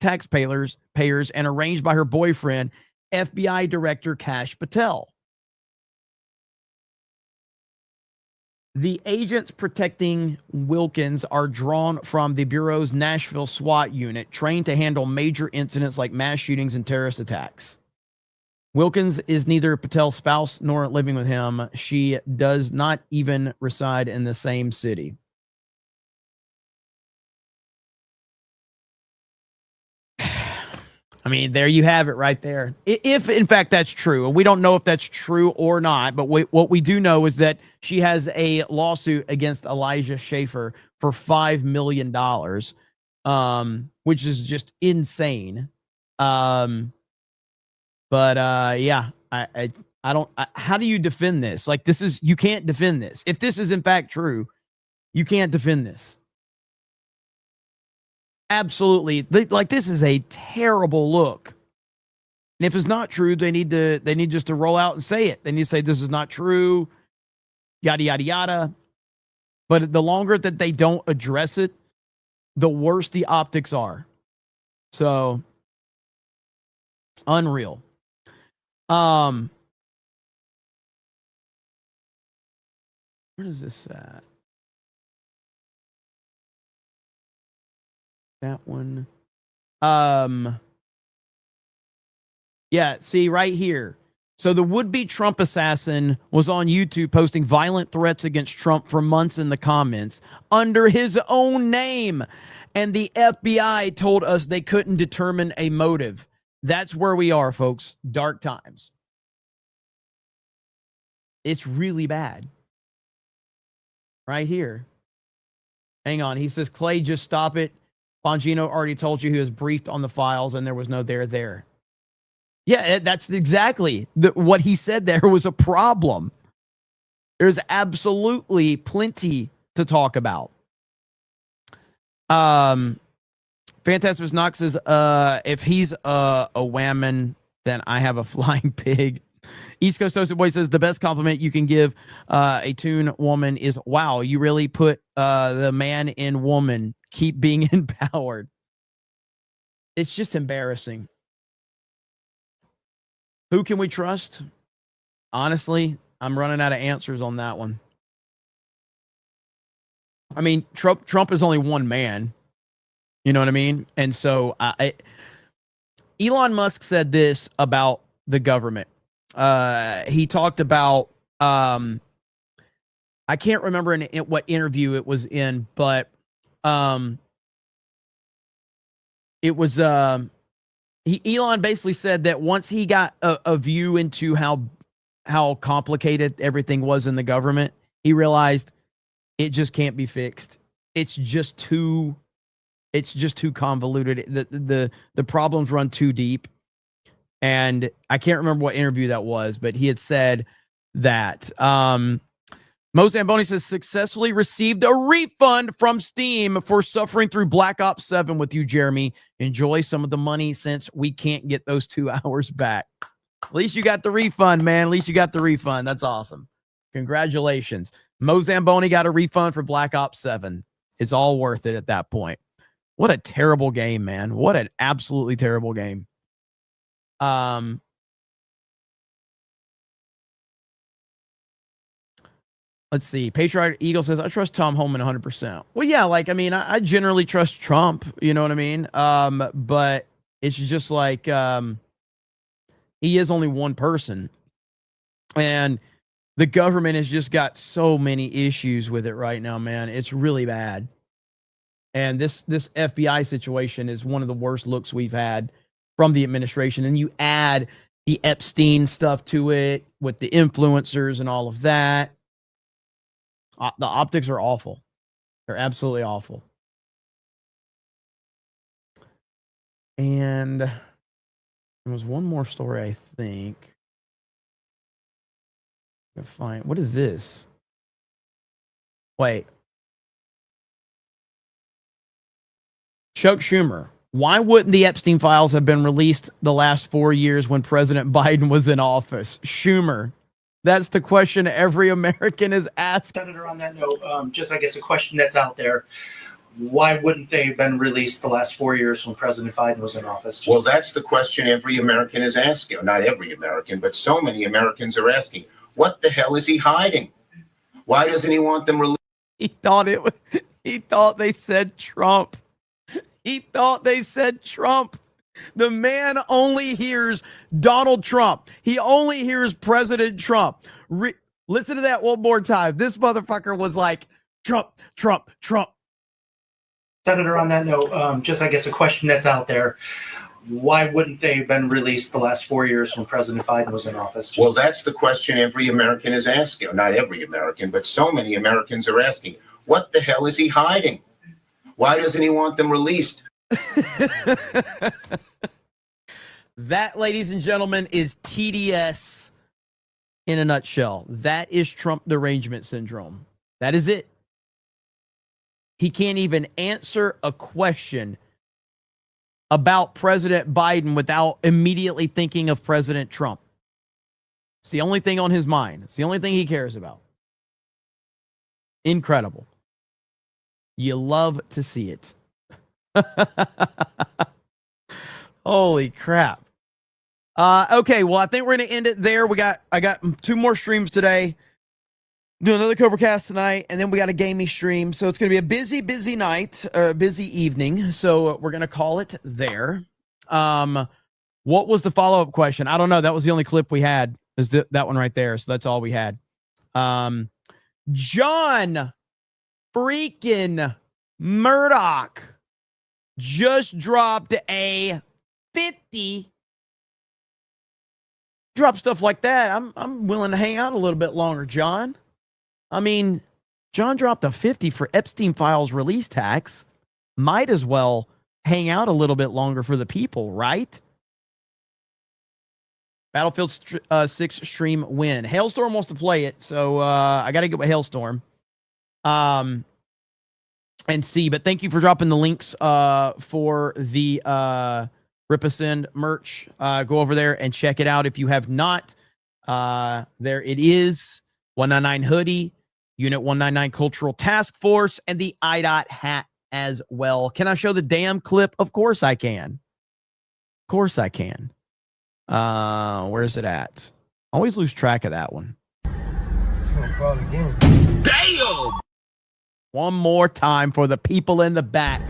taxpayers and arranged by her boyfriend, FBI Director Kash Patel. The agents protecting Wilkins are drawn from the Bureau's Nashville SWAT unit, trained to handle major incidents like mass shootings and terrorist attacks. Wilkins is neither Patel's spouse nor living with him. She does not even reside in the same city. I mean, there you have it right there. If, in fact, that's true, and we don't know if that's true or not, but what we do know is that she has a lawsuit against Elijah Schaefer for $5 million, which is just insane. Yeah, I don't, how do you defend this? Like, you can't defend this. If this is, in fact, true, you can't defend this. Absolutely. Like, this is a terrible look. And if it's not true, they need just to roll out and say it. They need to say this is not true, yada, yada, yada. But the longer that they don't address it, the worse the optics are. So, unreal. Where is this at? That one. Yeah, see right here. So the would-be Trump assassin was on YouTube posting violent threats against Trump for months in the comments under his own name. And the FBI told us they couldn't determine a motive. That's where we are, folks. Dark times. It's really bad. Right here. Hang on. He says, Clay, just stop it. Bongino already told you he was briefed on the files and there was no there. Yeah, that's exactly what he said. There was a problem. There's absolutely plenty to talk about. Fantastic Knox says, if he's a whammon, then I have a flying pig. East Coast Toasted Boy says, the best compliment you can give a tune woman is, wow, you really put the man in woman. Keep being empowered. It's just embarrassing. Who can we trust? Honestly, I'm running out of answers on that one. I mean, Trump is only one man. You know what I mean? And so Elon Musk said this about the government. He talked about, I can't remember in what interview it was in, but it was Elon basically said that once he got a view into how complicated everything was in the government, he realized it just can't be fixed. It's just too convoluted. The problems run too deep. And I can't remember what interview that was, but he had said that Mo Zamboni says, successfully received a refund from Steam for suffering through Black Ops 7 with you, Jeremy. Enjoy some of the money since we can't get those 2 hours back. At least you got the refund, man. At least you got the refund. That's awesome. Congratulations. Mo Zamboni got a refund for Black Ops 7. It's all worth it at that point. What a terrible game, man. What an absolutely terrible game. Let's see. Patriot Eagle says, I trust Tom Homan 100%. Well, yeah, like, I mean, I generally trust Trump, you know what I mean? But it's just like, he is only one person. And the government has just got so many issues with it right now, man. It's really bad. And this FBI situation is one of the worst looks we've had from the administration. And you add the Epstein stuff to it with the influencers and all of that. The optics are awful. They're absolutely awful. And there was one more story, I think. Fine. What is this? Wait. Chuck Schumer. Why wouldn't the Epstein files have been released the last 4 years when President Biden was in office? Schumer. That's the question every American is asked. Senator, on that note, just I guess a question that's out there. Why wouldn't they have been released the last 4 years when President Biden was in office? Well, that's the question every American is asking. Not every American, but so many Americans are asking. What the hell is he hiding? Why doesn't he want them released? He thought they said Trump. He thought they said Trump. The man only hears Donald Trump. He only hears President Trump. Listen to that one more time. This motherfucker was like, Trump, Trump, Trump. Senator, on that note, just I guess a question that's out there. Why wouldn't they have been released the last 4 years when President Biden was in office? Well, that's the question every American is asking. Not every American, but so many Americans are asking. What the hell is he hiding? Why doesn't he want them released? That, ladies and gentlemen, is TDS in a nutshell. That is Trump derangement syndrome. That is it. He can't even answer a question about President Biden without immediately thinking of President Trump. It's the only thing on his mind. It's the only thing he cares about. Incredible. You love to see it. Holy crap. Okay, well, I think we're going to end it there. I got 2 more streams today. Do another CobraCast tonight, and then we got a gaming stream. So it's going to be a busy night, or a busy evening. So we're going to call it there. What was the follow-up question? I don't know. That was the only clip we had. Is that one right there? So that's all we had. John freaking Murdoch just dropped a 50. Drop stuff like that. I'm willing to hang out a little bit longer, John. I mean, John dropped a 50 for Epstein files release tax. Might as well hang out a little bit longer for the people, right? Battlefield 6 stream win. Hailstorm wants to play it, so I got to get with Hailstorm. And see, but thank you for dropping the links for the Ripasend merch. Go over there and check it out if you have not. There it is. 199 hoodie, Unit 199 Cultural Task Force, and the IDOT hat as well. Can I show the damn clip? Of course I can. Of course I can. Where's it at? Always lose track of that one. It's gonna crawl again. Damn! One more time for the people in the back.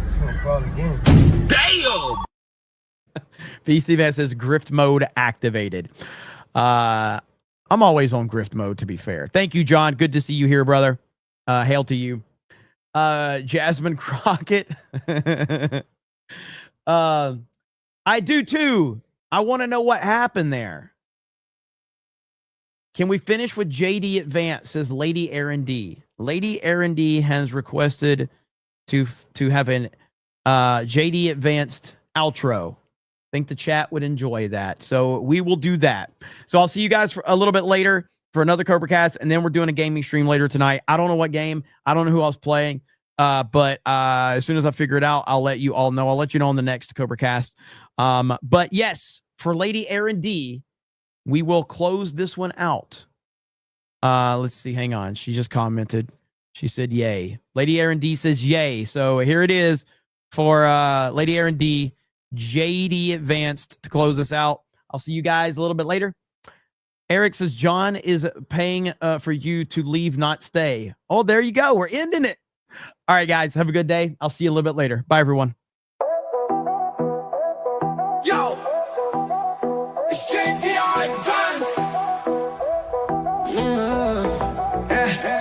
It's gonna crawl again. Damn! Beastie Man says grift mode activated. I'm always on grift mode, to be fair. Thank you, John. Good to see you here, brother. Hail to you. Jasmine Crockett. I do too. I want to know what happened there. Can we finish with JD Advance, says Lady Aaron D. Lady Aaron D has requested to have an JD Advanced outro. I think the chat would enjoy that. So we will do that. So I'll see you guys for a little bit later. for another CobraCast, and then we're doing a gaming stream later tonight. I don't know what game. I don't know who I was playing. But as soon as I figure it out, I'll let you all know. I'll let you know on the next CobraCast. But yes, for Lady Erin D, we will close this one out. Let's see. Hang on. She just commented. She said, yay. Lady Erin D says, yay. So here it is for Lady Erin D. JD advanced to close us out. I'll see you guys a little bit later. Eric says, John is paying for you to leave, not stay. Oh, there you go. We're ending it. All right, guys. Have a good day. I'll see you a little bit later. Bye, everyone. Yo, it's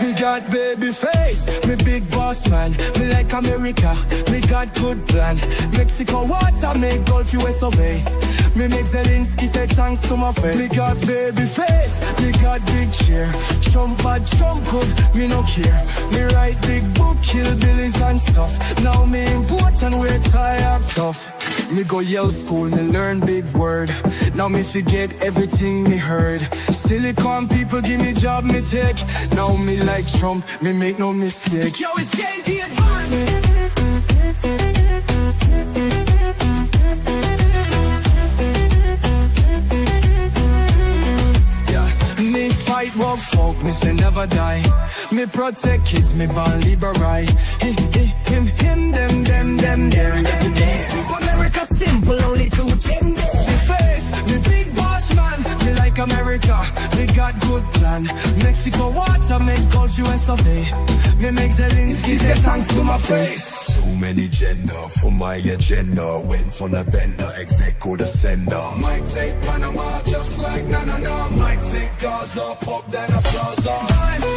Me got baby face, me big boss man. Me like America, me got good plan. Mexico water make Gulf US obey. Me make Zelensky say thanks to my face. Me got baby face, me got big cheer. Trump bad, Trump good, me no care. Me write big book, kill billies and stuff. Now me important, wear tie up tough. Me go Yale school, me learn big word. Now me forget everything me heard. Silicon people give me job, me take. Now me like Trump, me make no mistake. Yo, it's JD Advance. Me fight walk folk, me say never die. Me protect kids, me born liberal. Him, them. America simple, only two gender. Me face, me big boss man. Me like America, me got good plan. Mexico water make Gulf US obey. Me make Zelensky say thanks to my face. Too many gender for my agenda. Went on a bender, exec or the sender. Might take Panama just like na. Might take Gaza, pop then a plaza.